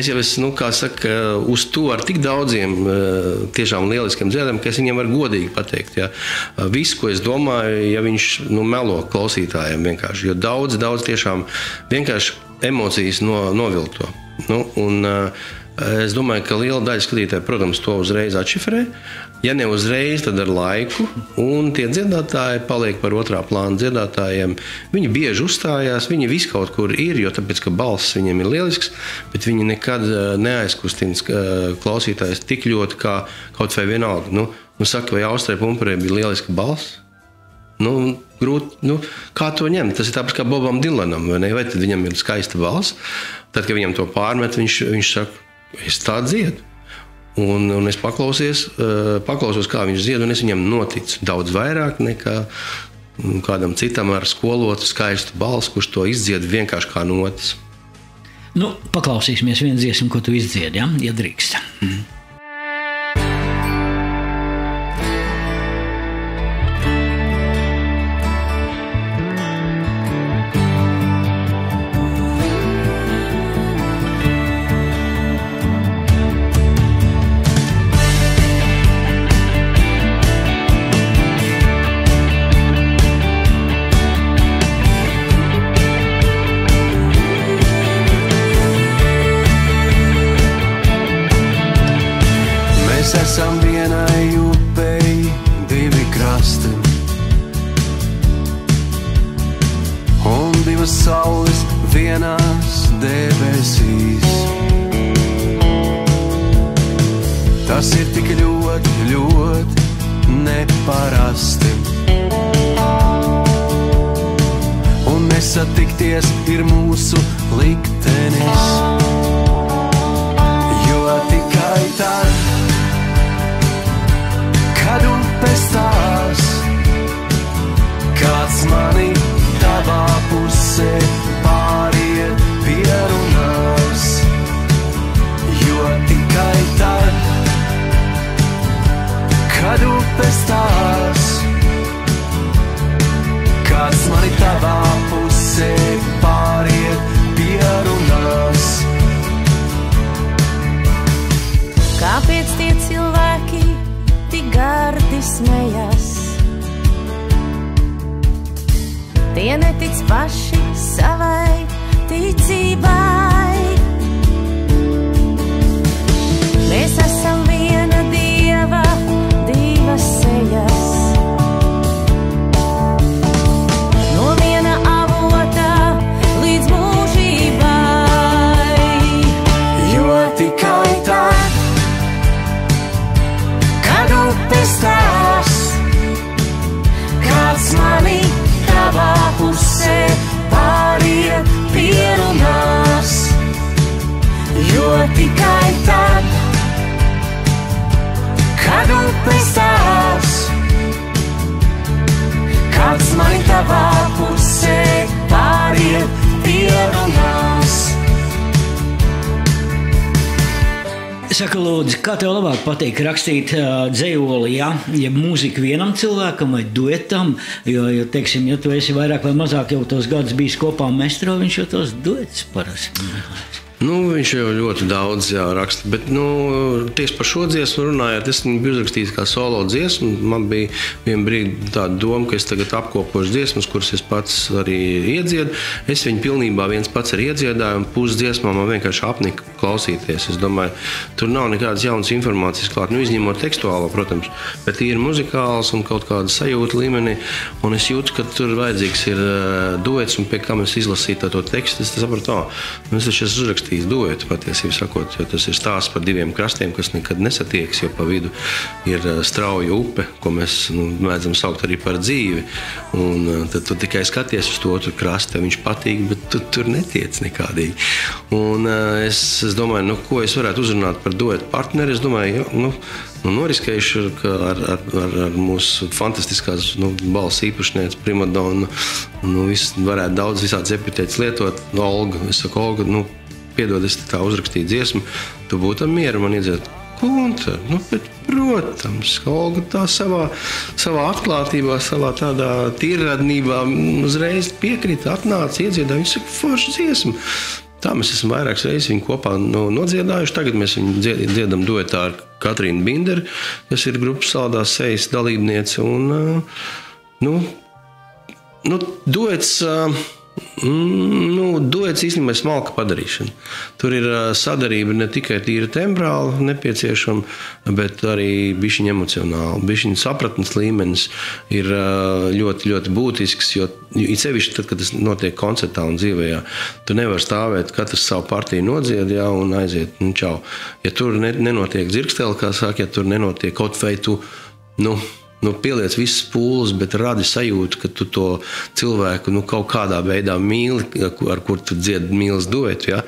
S2: esmu, kā saka, uz to ar tik daudziem tiešām lieliskiem dziedām, ka es viņiem varu godīgi pateikt. Ja. Visu, ko es domāju, ja viņš melo klausītājiem vienkārši, jo daudz tiešām vienkārši emocijas novilto. Es domāju, ka liela daļa skatītāji, protams, to uzreiz atšifrē. Ja ne uzreiz, tad ar laiku. Un tie dziedātāji paliek par otrā plāna dziedātājiem. Viņi bieži uzstājās, viņi visi kaut kur ir, jo tāpēc, ka balss viņiem ir lielisks, bet viņi nekad neaizkustina klausītājs tik ļoti, kā kaut vai vienalga. Saka, vai Austrai Pumperei bija lieliska balss? Grūti, kā to ņemt? Tas ir tāpēc kā Bobam Dylanam, vai tad viņam ir skaista balss. Tad, kad viņam to pārmet, viņš saka, es tā dziedu. Un es paklausos, kā viņš dzied, un es viņam noticu daudz vairāk nekā kādam citam ar skolotu skaistu balsi, kurš to izdzied vienkārši kā notis.
S1: Paklausīsimies vienu dziesmu, ko tu izdziedi, ja drīkst.
S3: Esam vienai upei, 2 krasti un 2 saules vienās debesīs. Tas ir tik ļoti, ļoti nepatīkami. pusē pāriet pierunās, jo tikai tad, kad upes tās, kāds mani tavā pusē pāriet pierunās.
S5: Kāpēc tie cilvēki tik gardi smejas? Tie netic paši savai ticībai. Mēs esam viena Dieva, divas sejas. No viena avota līdz mūžībai.
S3: Jo tikai tad, kad upes tās, kāds mani tavā pusē pāriet pierunās, jo tikai tad, kad upes tās, kāds mani tavā pusē pāriet pierunās.
S1: Saka, lūdzu, kā tev labāk patīk rakstīt dzejoli, ja mūziku vienam cilvēkam vai duetam? Jo, teiksim, ja tu esi vairāk vai mazāk jau tos gadus bijis kopā Maestro, viņš jau tos duets parasti.
S2: Viņš jau ļoti daudz raksta, bet tieši par šo dziesmu runājot, es biju uzrakstījis kā solo dziesmu. Man bija vien brīdi tāda doma, ka es tagad apkopošu dziesmas, kuras es pats arī iedziedu. Es viņu pilnībā viens pats arī iedziedāju, un pusi dziesmā man vienkārši apnika klausīties. Es domāju, tur nav nekādas jaunas informācijas klāt, izņemot tekstuālo, protams, bet ir muzikāls un kaut kāda sajūta līmenī, un es jūtu, ka tur vajadzīgs ir duets, un pie kam es izlasīju to tekstu, es sapratu, es taču esmu uzrakstījis duetu, patiesībā sakot, jo tas ir stāsts par diviem krastiem, kas nekad nesatieks, jo pa vidu ir strauja upe, ko mēs mēdzam saukt arī par dzīvi, un tad tu tikai skaties uz to otru krastu, viņš patīk, bet tu tur netiec nekādīgi. Un es domāju, ko es varētu uzrunāt par duetu partneri, es domāju, noriskējuši ar mūsu fantastiskās balss īpašniece, primadona, viss varētu daudz visādas epitētas lietot, Olga, es saku, Olga, piedod, es tā uzrakstīju dziesmu, tu būtu ar mieru man iedzēt. Kunta, bet, protams, Olga tā savā atklātībā, savā tādā tīrradnībā uzreiz piekrita, atnāca, iedziedāja, viņš saka, forša dziesma. Tā mēs esam vairākas reizes viņu kopā nodziedājuši. Tagad mēs viņu dziedam duetā ar Katrīnu Binderu, kas ir grupas Saldās sejas dalībniece. Un, duets... duets īstenībā ir smalka padarīšana. Tur ir sadarība ne tikai tīra tembrāla nepieciešama, bet arī bišķiņ emocionāli. Bišķiņ sapratnes līmenis ir ļoti, ļoti būtisks, jo sevišķi tad, kad tas notiek koncertā un dzīvējā, tu nevar stāvēt, katrs savu partiju nodzied, un aiziet, čau. Ja tur nenotiek dzirksteli, kā saka, ja tur nenotiek kaut vai tu, pieliec visas pūles, bet radi sajūtu, ka tu to cilvēku kaut kādā veidā mīli, ar kur tu dziedi mīles duetu. Ja?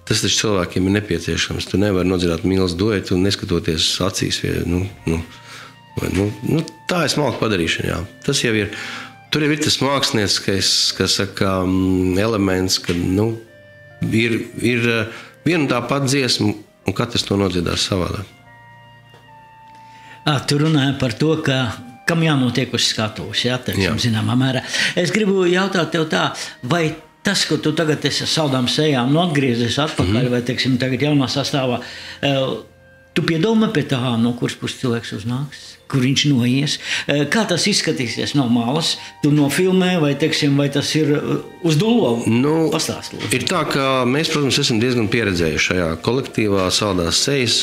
S2: Tas taču cilvēkiem ir nepieciešams. Tu nevari nodziedāt mīles duetu un neskatoties acīs. Tā ir smalka padarīšana. Jā. Tas jau ir, tur jau ir tas mākslinieckais, kas saka, elements, ka ir viena tā pat dziesma un katrs to nodziedās savādāk.
S1: Tu runāji par to, kam jānotiek uz skatuves, zināmā mērā. Es gribu jautāt tev tā, vai tas, ko tu tagad esi Saldām sejām atgriezies atpakaļ, vai, teiksim, tagad jaunā sastāvā, tu piedomā pie tā, no kuras puses cilvēks uznāks, kur viņš noies. Kā tas izskatīsies no malas? Tu nofilmē, vai, teiksim, vai tas ir uz dolovu? Pastāst, lūdzu.
S2: Ir tā, ka mēs, protams, esam diezgan pieredzējuši šajā kolektīvā Saldās sejas.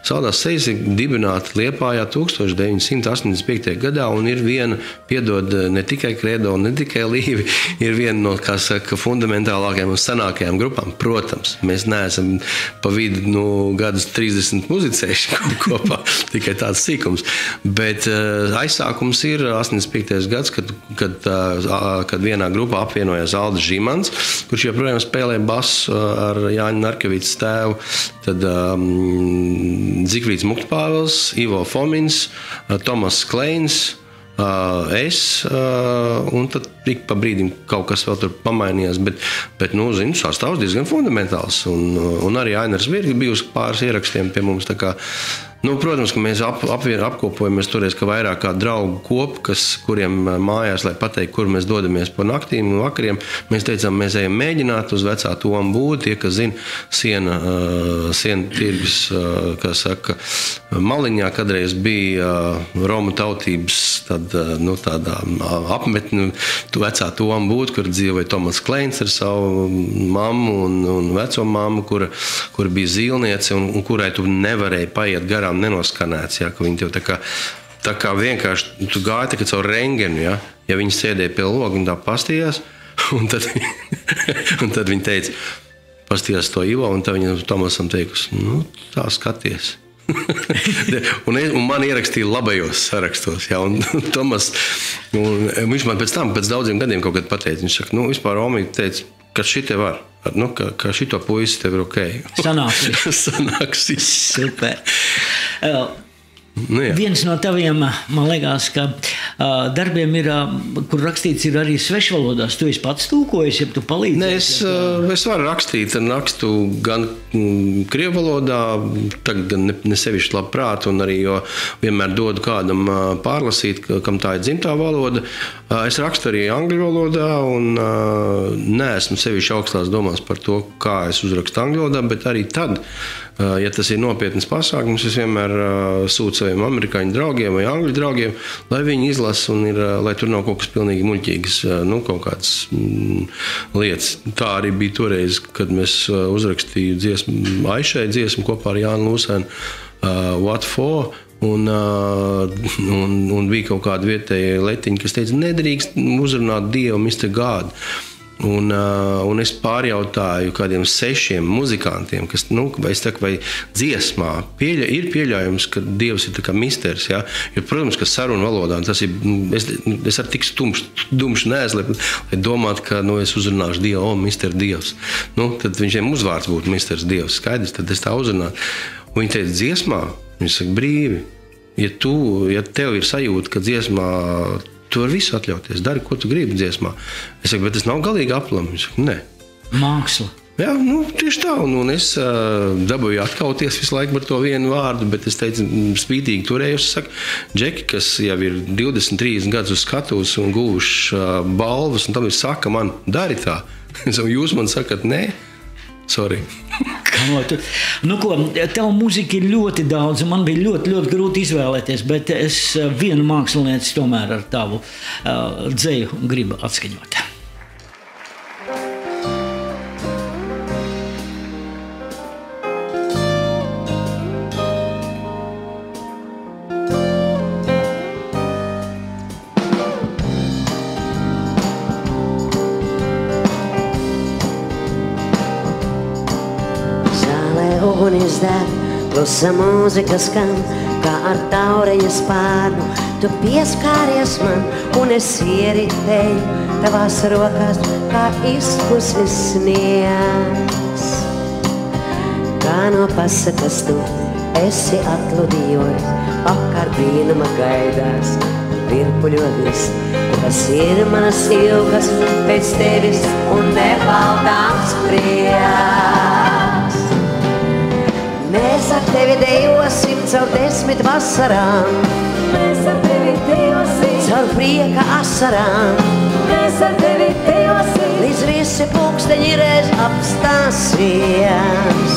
S2: Saldās sejas ir dibināta Liepājā 1985. gadā, un ir viena, piedod, ne tikai Kredo, ne tikai Līvi, ir viena no, kā saka, fundamentālākajām un senākajām grupām. Protams, mēs neesam pa vidu gadus 30 muzicējuši kopā, tikai tāds sīkums. Bet aizsākums ir 85. gads, kad vienā grupā apvienojās Aldis Žimans, kurš joprojām spēlē basu ar Jāņa Narkevicas tēvu, tad Zigfrīds Muktpāvels, Ivo Fomins, Tomas Kleins, es, un tad ik pa brīdim kaut kas vēl tur pamainījās, bet zinu, sastāvs diezgan fundamentāls. Un arī Ainars Virgi bijusi pāris ierakstiem pie mums, tā kā, protams, ka mēs apkopojamies toreiz, ka vairāk kā draugu kopu, kuriem mājās, lai pateikt, kur mēs dodamies pa naktīm un vakariem, mēs teicām, mēs ejam mēģināt uz vecā Toma būdu, tie, kas zina, siena tirgus, kā saka, Maliņā kādreiz bija Romu tautības tādā apmetni, vecā Toma būdu, kur dzīvoja Tomas Kleins ar savu mammu un veco mammu, kur bija zīlniece un kurai tu nevarēji paiet garām nenoskanēts, ja, ka viņi tev tā kā vienkārši, tu gāji tā kā caur rengenu, ja viņi sēdēja pie loga, viņi tā pastījās, un tad viņi teica, pastījās to Ivo, un tad viņi Tomasam teikusi, tā skaties. un man ierakstīja labajos sarakstos, ja, un Tomas, viņš man pēc daudziem gadiem kaut kad pateica, viņš saka, vispār Romi teica, ka šitie var. Ka šito puisi tev ir okei.
S1: Sanāks. Super. Viens no taviem, man liekas, ka darbiem ir, kur rakstīts ir arī svešvalodās. Tu esi pats tūkojis, ja tu palīdzi?
S2: Nē, es varu rakstīt, rakstu gan krievu valodā, tagad gan ne sevišķi labprāt, un arī, jo vienmēr dodu kādam pārlasīt, kam tā ir dzimtā valoda. Es rakstu arī angļu valodā, un neesmu sevišķi augstās domās par to, kā es uzrakstu angļu valodā, bet arī tad, ja tas ir nopietnas pasākums, es vienmēr sūtu saviem amerikāņu draugiem vai angļu draugiem, lai viņi izlasa un lai tur nav kaut kas pilnīgi muļķīgas, kaut kādas lietas. Tā arī bija toreiz, kad mēs uzrakstīju dziesmu Aišai dziesmu kopā ar Jānu Lūsēnu, What for? Un bija kaut kāda vietēja letiņa, kas teica, nedrīkst uzrunāt Dievu, Mr. God. Un es pārjautāju kādiem 6 muzikantiem, kas, es saku, vai dziesmā ir pieļaujams, ka Dievs ir tā kā misters, ja? Jo, protams, ka sarunu valodā, tas ir, es ar tik dumšu neesmu, lai domātu, ka, es uzrunāšu Dievu, mister Dievs. Tad viņiem uzvārds būtu misters Dievs, skaidrs, tad es tā uzrunātu. Un viņi teica, dziesmā, viņi saka, brīvi, ja tev ir sajūta, ka dziesmā tu vari visu atļauties, dari, ko tu gribi dziesmā. Es saku, bet tas nav galīgi aplam. Viņš saka, nē.
S1: Māksla.
S2: Jā, tieši tā, un es dabūju atkauties visu laiku par to vienu vārdu, bet es teicu, spītīgi turējos, saku, Džeki, kas jau ir 20-30 gadus uz skatuves un guvuši balvas, un tam ir saka man, dari tā. Jūs man sakat, nē, sorry.
S1: Tev muzika ir ļoti daudz, man bija ļoti, ļoti grūti izvēlēties, bet es vienu mākslinieci tomēr ar tavu dzeju gribu atskaņot.
S6: Klusa mūzika skan, kā ar taureņa spārnu. Tu pieskāries man, un es ieritēju tavās rokās, kā izkusis sniegs. Kā no pasakas tu esi atludījojis, apkārt brīnuma gaidās, virpuļoties. Tas ir manas ilgas pēc tevis un nepaldāms prieks. Mēs ar tevi dejosim caur 10 vasarām. Mēs ar tevi dejosim caur prieka asarām. Mēs ar tevi dejosim līdz visi pulksteņi reiz apstāsies.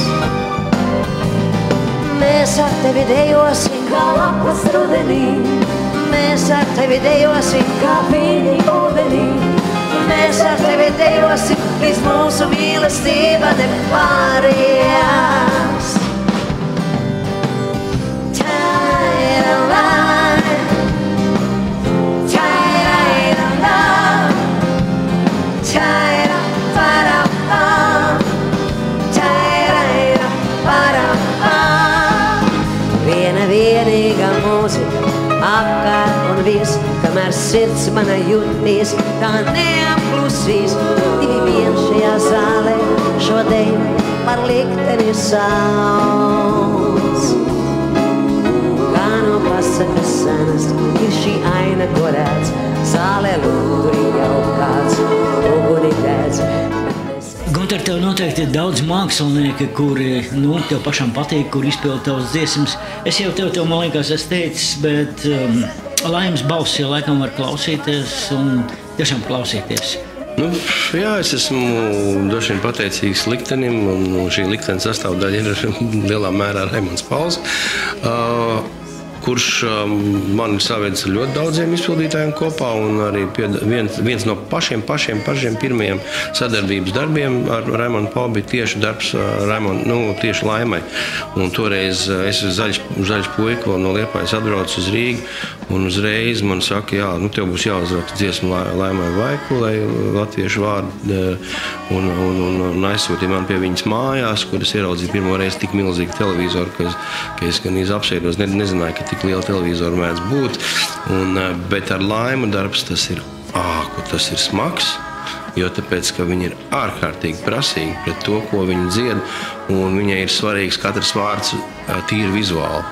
S6: Mēs ar tevi dejosim kā lapas rudenī. Mēs ar tevi dejosim kā vīni ūdenī. Mēs ar tevi dejosim līdz mūsu mīlestība nepārējās. Vienīgā mūzika apkārt un viss, kamēr sirds mana jutīs, tā neapklusīs. Divi vien šajā zālē šodien par likteni sauc. Kā no nav pasakas senas, ir šī aina korēts, zālē lūduri jau kāds, uguni dēdz.
S1: Gunter, tev noteikti ir daudz mākslinieki, kuri, tev pašam patīk, kur izpild tavas dziesmas. Es jau tev man liekas, es teicis, bet Laimas balss jau laikam var klausīties un tiešām klausīties.
S2: Jā, es esmu droši vien pateicīgs liktenim, un šī liktena sastāvdaļa ir lielā mērā Raimonds Pauls, kurš man ir savedis ar ļoti daudziem izpildītājiem kopā, un arī viens no pašiem pirmajiem sadarbības darbiem ar Raimondu Paulu bija tieši darbs tieši Laimai. Un toreiz es zaļš puika no Liepājas atbraucu uz Rīgu, un uzreiz man saka, tev būs jāuzraksta dziesma Laimai Vaikulai, latviešu vārdu, un aizsūtīja man pie viņas mājās, kur es ieraudzīju pirmo reizi tik milzīgu televizoru, ka es gan apsēdos, nezināju, ka tik liela televizoru mēdz būt, bet ar Laimu darbs tas ir smags, jo tāpēc, ka viņi ir ārkārtīgi prasīgi pret to, ko viņi dzied, un viņai ir svarīgs katrs vārds tīri vizuāli.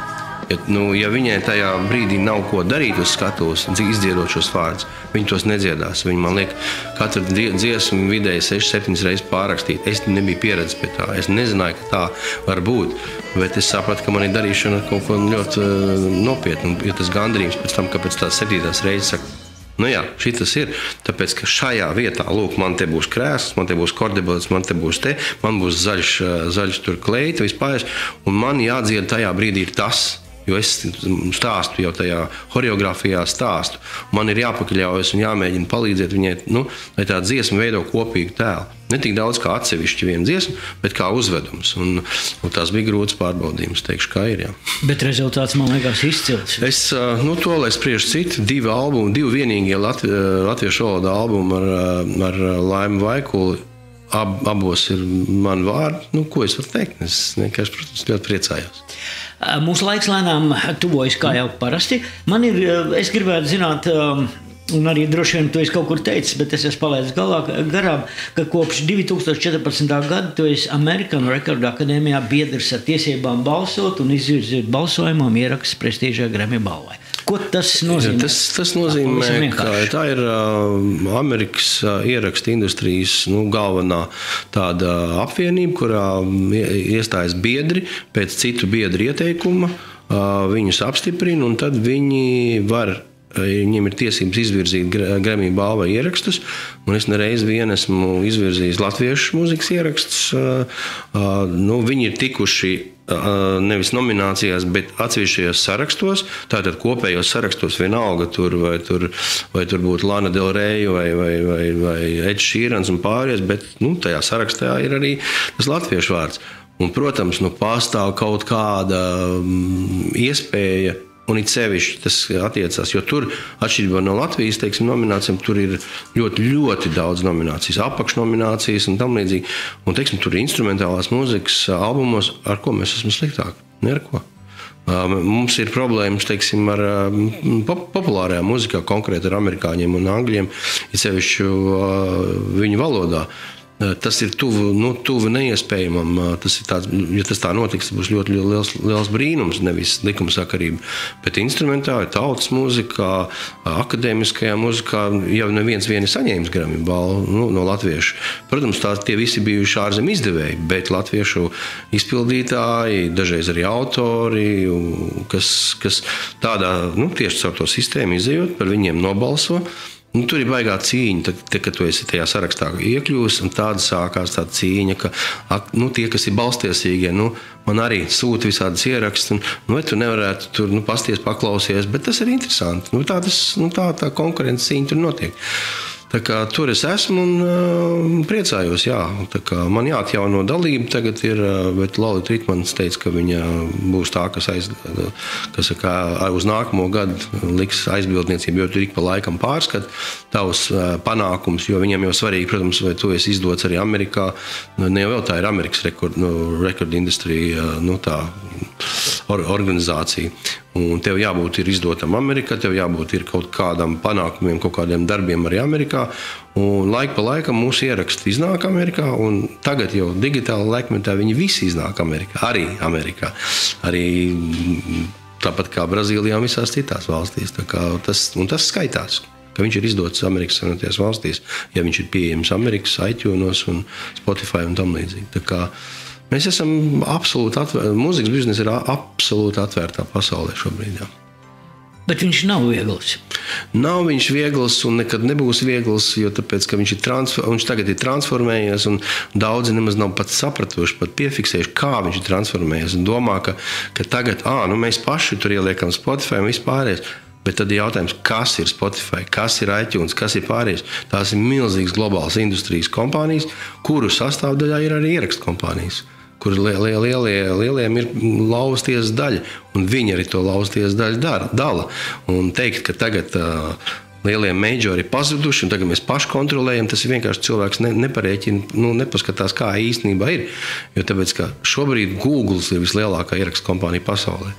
S2: Ja viņai tajā brīdī nav ko darīt uz skatuves, izdziedot šos vārdus, viņi tos nedziedās. Viņi, man liek, katru dziesmu vidēji 6-7 reizes pārrakstīt. Es nebiju pieredzis pie tā. Es nezināju, ka tā var būt, bet es sapratu, ka man ir darīšana ar kaut ko ļoti nopietnu. Jo tas gandrījums pēc tam, ka pēc tās 7. reizes saka, šitas ir, tāpēc, ka šajā vietā, man te būs krēsls, man te būs kordebelis, man te būs man būs zaļš tur kleita, vispār, un man jādzied tajā brīdī ir tas. Jo es stāstu jau tajā horeogrāfijā stāstu. Man ir jāpakaļaujas un jāmēģina palīdzēt viņai, lai tā dziesma veido kopīgu tēlu. Ne tik daudz kā atsevišķi viena dziesma, bet kā uzvedums. Un tās bija grūts pārbaudījums, teikšu, kā ir, jā.
S1: Bet rezultāts, man liekas, izcils.
S2: To, lai spriež citi, 2 albumi, 2 vienīgie latviešu valodā albumi ar Laimu Vaikuli. Abos ir mani vārdi. Ko es varu teikt? Es vienkārši, protams, ļoti priecājos.
S1: Mūsu laiks lēnām tuvojas, kā jau parasti. Es gribētu zināt, un arī droši vien tu esi kaut kur teicis, bet es esmu palaidis garām, ka kopš 2014. gada tu esi American Record Akadēmijā biedrs ar tiesībām balsot un izvirzīt balsojumam ieraksts prestīžai Grammy balvai. Ko tas nozīmē?
S2: Tas nozīmē, ka tā ir Amerikas ierakstu industrijas galvenā tāda apvienība, kurā iestājas biedri pēc citu biedru ieteikuma, viņus apstiprina, un tad viņiem ir tiesības izvirzīt Grammy balvai ierakstus, un es nereiz esmu izvirzījis latviešu mūzikas ierakstus. Viņi ir tikuši nevis nominācijās, bet atsevišķajos sarakstos, tātad kopējos sarakstos vienalga vai tur būtu Lana Del Rey vai Ed Sheerans un pāries, bet tajā sarakstā ir arī tas latviešu vārds. Un, protams, pastāv kaut kāda iespēja, un it sevišķi tas attiecās, jo tur, atšķirībā no Latvijas, nominācijām, tur ir ļoti, ļoti daudz nominācijas, apakšnominācijas un tam līdzīgi. Un, tur ir instrumentālās mūzikas albumos, ar ko mēs esam sliktāki. Ne ar ko. Mums ir problēmas, ar populārajā mūzikā, konkrēti ar amerikāņiem un angļiem, it sevišķi viņu valodā. Tas ir tuvu neiespējamam. Ja tas tā notiks, tas būs ļoti liels brīnums, nevis likumsakarība. Bet instrumentāli, tautas mūzikā, akadēmiskajā mūzikā jau neviens saņēmis Grammy balvu no latviešu. Protams, tie visi bijuši ārzem izdevēji, bet latviešu izpildītāji, dažreiz arī autori, kas tādā, tieši caur to sistēmu izejot, par viņiem nobalso. Tur ir baigā cīņa, kad tu esi tajā sarakstā iekļūs, un tāda sākās tāda cīņa, ka tie, kas ir balstiesīgie, man arī sūta visādas ierakstus, vai tu nevarētu tur pasties, paklausies, bet tas ir interesanti. Tā konkurences cīņa tur notiek. Tā kā tur es esmu un priecājos, jā. Tā kā man jāatjauno dalība tagad ir, bet Lolita Ritmans teica, ka viņa būs tā, kas uz nākamo gadu liks aizbildniecību, jo tur ik pa laikam pārskat tavus panākumus, jo viņam jau svarīgi, protams, vai tu esi izdots arī Amerikā. Ne jau tā ir Amerikas record industry, tā organizācija. Un tev jābūt ir izdotam Amerikā, tev jābūt ir kaut kādam panākumiem, kaut kādiem darbiem arī Amerikā. Un laika pa laikam mūsu ieraksti iznāk Amerikā, un tagad jau digitāla laikmetā viņi visi iznāk Amerikā, arī Amerikā. Arī tāpat kā Brazīlijā un visās citās valstīs. Tā kā tas skaitās, ka viņš ir izdots Amerikas Savienotajās valstīs, ja viņš ir pieejams Amerikas iTunes un Spotify un tam līdzīgi. Tā kā mēs esam absolūti atvērti, mūzikas biznesa ir absolūti atvērtā pasaulē šobrīd, jā.
S1: Bet viņš nav viegls.
S2: Nav viņš viegls un nekad nebūs viegls, jo tāpēc, ka viņš tagad ir transformējies un daudzi nemaz nav pat sapratuši, pat piefiksējuši, kā viņš ir transformējies un domā, ka tagad, mēs paši tur ieliekam Spotify un vispārējais. Bet tad ir jautājums, kas ir Spotify, kas ir iTunes, kas ir pārējais. Tās ir milzīgas globālas industrijas kompānijas, kuru sastāvdaļā ir arī ierakstu kompānijas, kur lieliem ir lauvas daļa, un viņi arī to lauvas daļu dala. Un teikt, ka tagad lielie majori ir pazuduši, un tagad mēs paši kontrolējam, tas ir vienkārši cilvēks neparēķina, nepaskatās, kā īstenībā ir. Jo tāpēc, ka šobrīd Google ir vislielākā ierakstu kompānija pasaulē.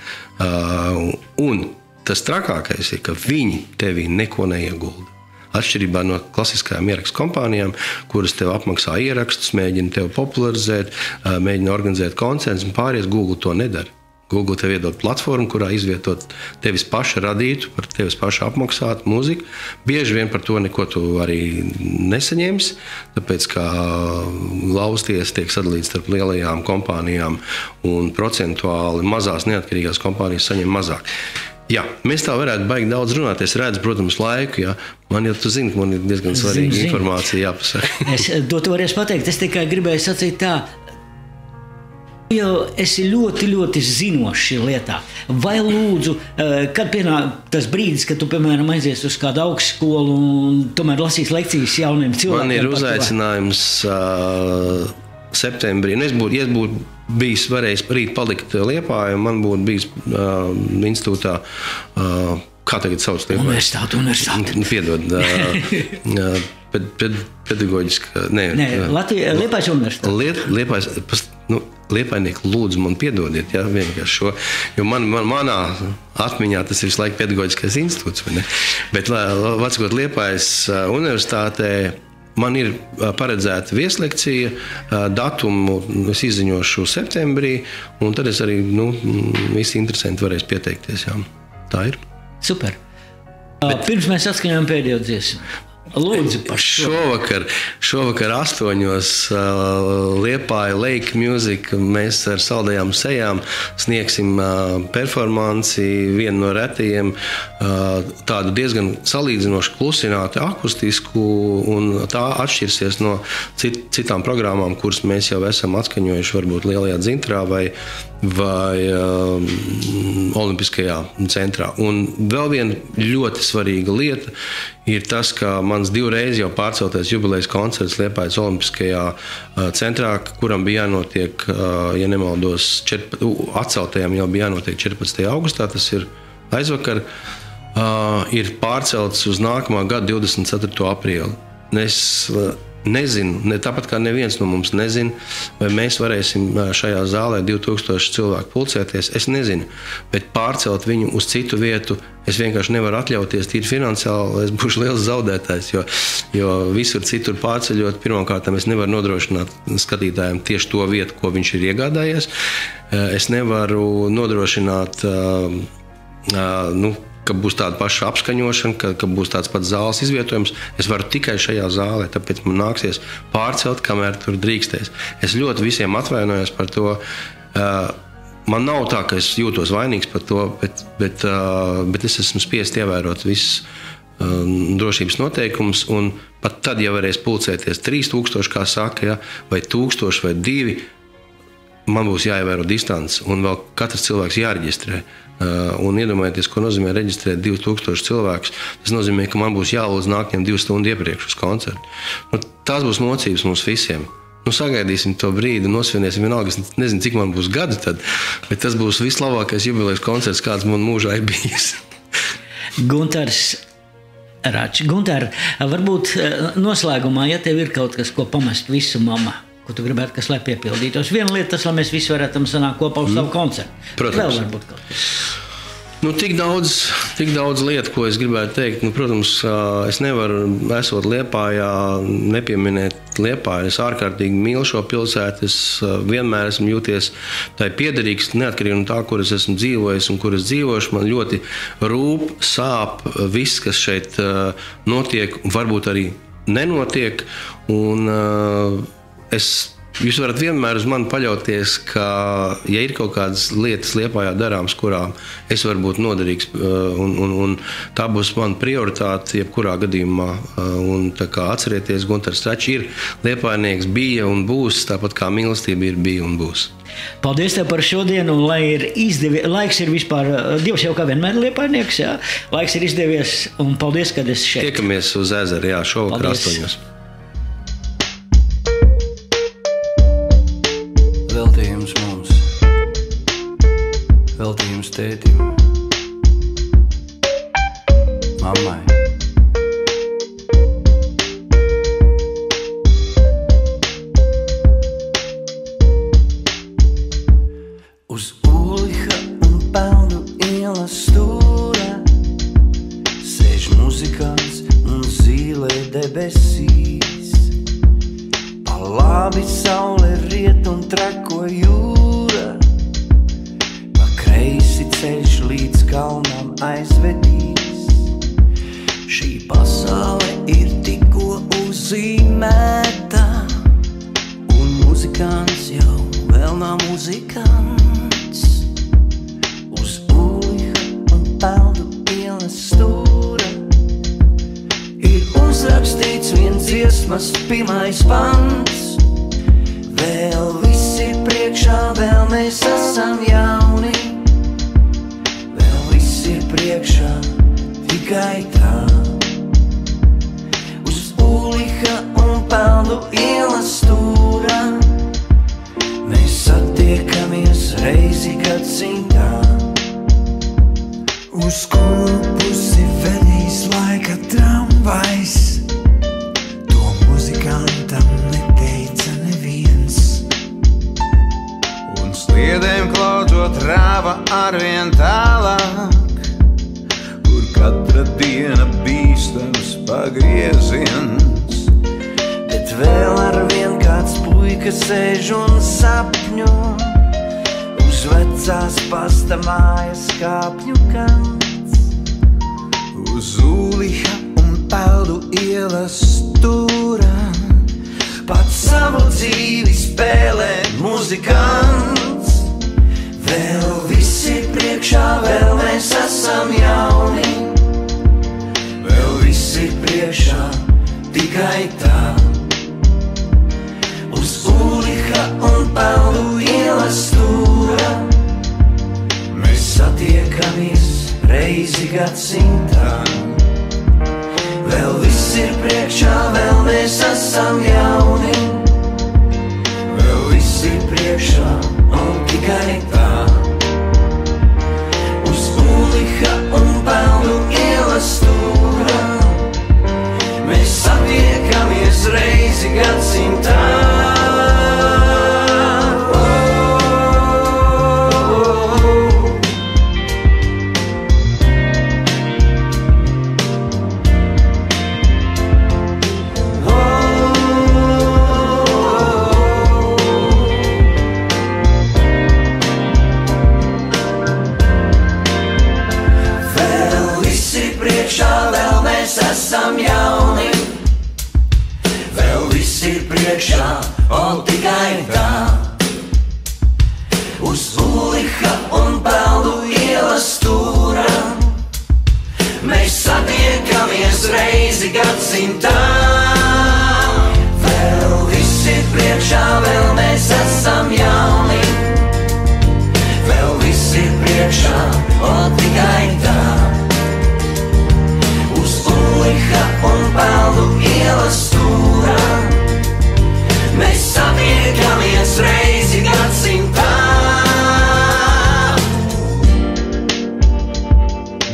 S2: Un tas trakākais ir, ka viņi tevī neko neiegulda. Atšķirībā no klasiskajām ierakstu kompānijām, kuras tev apmaksā ierakstus, mēģina tevi popularizēt, mēģina organizēt koncertus un pārējais, Google to nedara. Google tev iedod platformu, kurā izvietot tevis paša radītu, par tevis paša apmaksātu mūziku. Bieži vien par to neko tu arī nesaņemsi, tāpēc, ka lauvasties tiek sadalīts starp lielajām kompānijām un procentuāli mazās neatkarīgās kompānijas saņem mazāk. Jā, mēs tā varētu baigi daudz runāt. Es redzu, protams, laiku. Jā. Man jau tu zini, ka man ir diezgan svarīga informācija jāpasaka.
S1: Es to varēšu pateikt. Es tikai gribēju sacīt tā, jo esi ļoti, ļoti zinošs lietā. Vai lūdzu, kad pienāk tas brīdis, kad tu, piemēram, aizies uz kādu augstskolu un tomēr lasīs lekcijas jauniem cilvēkiem?
S2: Man ir uzaicinājums septembrī. Es būtu bijis varējis rīt palikt Liepājā, man būtu bijis institūtā, kā tagad sauc Liepājā?
S1: Universitāte.
S2: Piedod, pedagoģiska,
S1: Liepājas universitāte.
S2: Liepājnieki lūdzu man piedodiet, jā, vienkārši šo, jo manā atmiņā tas ir visu laiku pedagoģiskais institūts, vai ne? Bet, vecākot Liepājas universitātē, man ir paredzēta vieslekcija, datumu es izziņošu septembrī, un tad es arī, visi interesanti varēs pieteikties, jā. Tā ir.
S1: Super. Pirms mēs atskaņojam pēdējo dziesmu. Lūdzu,
S2: šovakar 8:00 Liepāja Lake Music. Mēs ar saldajām sejām sniegsim performanci, vienu no retajiem, tādu diezgan salīdzinoši klusinātu, akustisku, un tā atšķirsies no citām programmām, kuras mēs jau esam atskaņojuši varbūt Lielajā Dzintrā vai Olimpiskajā centrā. Un vēl viena ļoti svarīga lieta ir tas, ka mans 2 reizes jau pārceltais jubilejas koncerts Liepājas Olimpiskajā centrā, kuram bija jānotiek, ja nemaldos, atceltajam jau bija jānotiek 14. augustā, tas ir aizvakar, ir pārcelts uz nākamā gada 24. aprīli. Es nezinu, tāpat kā neviens no mums nezina, vai mēs varēsim šajā zālē 2000 cilvēku pulcēties. Es nezinu, bet pārcelt viņu uz citu vietu es vienkārši nevaru atļauties tīri finansiāli, es būšu liels zaudētājs, jo visur citur pārceļot, pirmkārt, es nevaru nodrošināt skatītājiem tieši to vietu, ko viņš ir iegādājies. Es nevaru nodrošināt, ka būs tāda paša apskaņošana, ka būs tāds pats zāles izvietojums. Es varu tikai šajā zālē, tāpēc man nāksies pārcelt, kamēr tur drīkstēs. Es ļoti visiem atvainojos par to. Man nav tā, ka es jūtos vainīgs par to, bet es esmu spiests ievērot visus drošības noteikumus, un pat tad, ja varēs pulcēties 3000, kā saka, ja, vai 1000 vai 2, man būs jāievēro distance, un vēl katrs cilvēks jāreģistrē. Un iedomājieties, ko nozīmē reģistrēt 2000 cilvēkus. Tas nozīmē, ka man būs jālūdz nākņiem 2 stundu iepriekš uz koncertu. Tās būs mocības mums visiem. Sagaidīsim to brīdi, nosvinēsim vienalga. Es nezinu, cik man būs gadu tad, bet tas būs vislabākais jubilejas koncerts, kāds man mūžā ir bijis.
S1: Guntars Račs. Guntar, varbūt noslēgumā, ja tev ir kaut kas, ko pamest visu mamā, ko tu gribētu, kas lai piepildītos. Viena lieta tas, lai mēs visi varētu sanākt kopā uz savu koncertu.
S2: Protams.
S1: Vēl varbūt kaut kas.
S2: Nu, tik daudz lietu, ko es gribētu teikt. Nu, protams, es nevaru, esot Liepājā, nepieminēt Liepāju. Es ārkārtīgi mīlu šo pilsētu. Es vienmēr esmu jūties tai piederīgs, neatkarīgi no tā, kur es esmu dzīvojis un kur es dzīvošu. Man ļoti rūp, sāp viss, kas šeit notiek, varbūt arī nenotiek. Un jūs varat vienmēr uz mani paļauties, ka, ja ir kaut kādas lietas Liepājā darāms, kurām es varu būt noderīgs, un tā būs mana prioritāte jebkurā gadījumā. Un tā kā atcerieties, Guntars Stračs ir liepājnieks, bija un būs, tāpat kā mīlestība ir, bija un būs.
S1: Paldies tev par šodienu, un lai ir izdevies, laiks ir vispār, Dievs jau kā vienmēr liepājnieks, jā, laiks ir izdevies, un paldies, kad esi šeit.
S2: Tiekamies uz ezera, jā, šovakar 8.
S7: Veltījums mums, veltījums tētim, mammai. Uz Uliha un Peldu ielas stūra sēž muzikants un zīlē debesīs. Pa labi saule riet un trako jūra, pa kreisi ceļš līdz kalnam aizvedīs. Šī pasaule ir tikko uzzīmēta, un muzikants jau vēl nav muzikants. Uz Uliha un Peldu ielas stūra ir uzrakstīts viens dziesmas pirmais pants. Vēl viss ir priekšā, vēl mēs esam jauni. Vēl viss ir priekšā, tikai tā. Uz Uliha un Peldu ielas stūra mēs satiekamies reizi gadsimtā.
S8: Uz kuru pusi vedīs laika tramvajs, to muzikantam neteica neviens.
S9: Un sliedēm klaudžot rāva arvien tālāk, kur katra diena bīstams pagrieziens.
S7: Bet vēl arvien kāds puika sēž un sapņo uz vecās pasta mājas kāpņu kants.
S9: Uz Uliha un Peldu ielas stūra
S7: Pats savu dzīvi spēlē muzikants. Vēl viss ir priekšā, vēl mēs esam jauni. Vēl viss ir priekšā, tikai tā. Uz Uliha un Peldu ielas stūra mēs satiekamies reizi gadsimtā. Vēl viss ir priekšā, vēl mēs esam jauni. Vēl viss ir priekšā, un tikai tā. Uz Uliha un Peldu ielas stūra mēs satiekamies reizi gadsimtā. Un tikai tā. Uz Uliha un Peldu ielas stūra mēs satiekamies reizi gadsimtā. Vēl viss ir priekšā, vēl mēs esam jauni. Vēl viss ir priekšā, un tikai tā. Uz Uliha un Peldu ielas stūra mēs satiekamies reizi gadsimtā.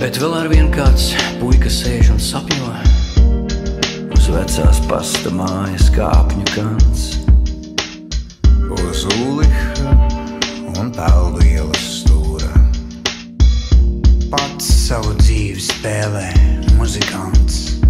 S7: Bet vēl arvien kāds puika sēž un sapņo uz vecās pasta mājas kāpņu kants.
S9: Uz Uliha un Peldu ielas stūra pa
S8: savu dzīvi spēlē muzikants.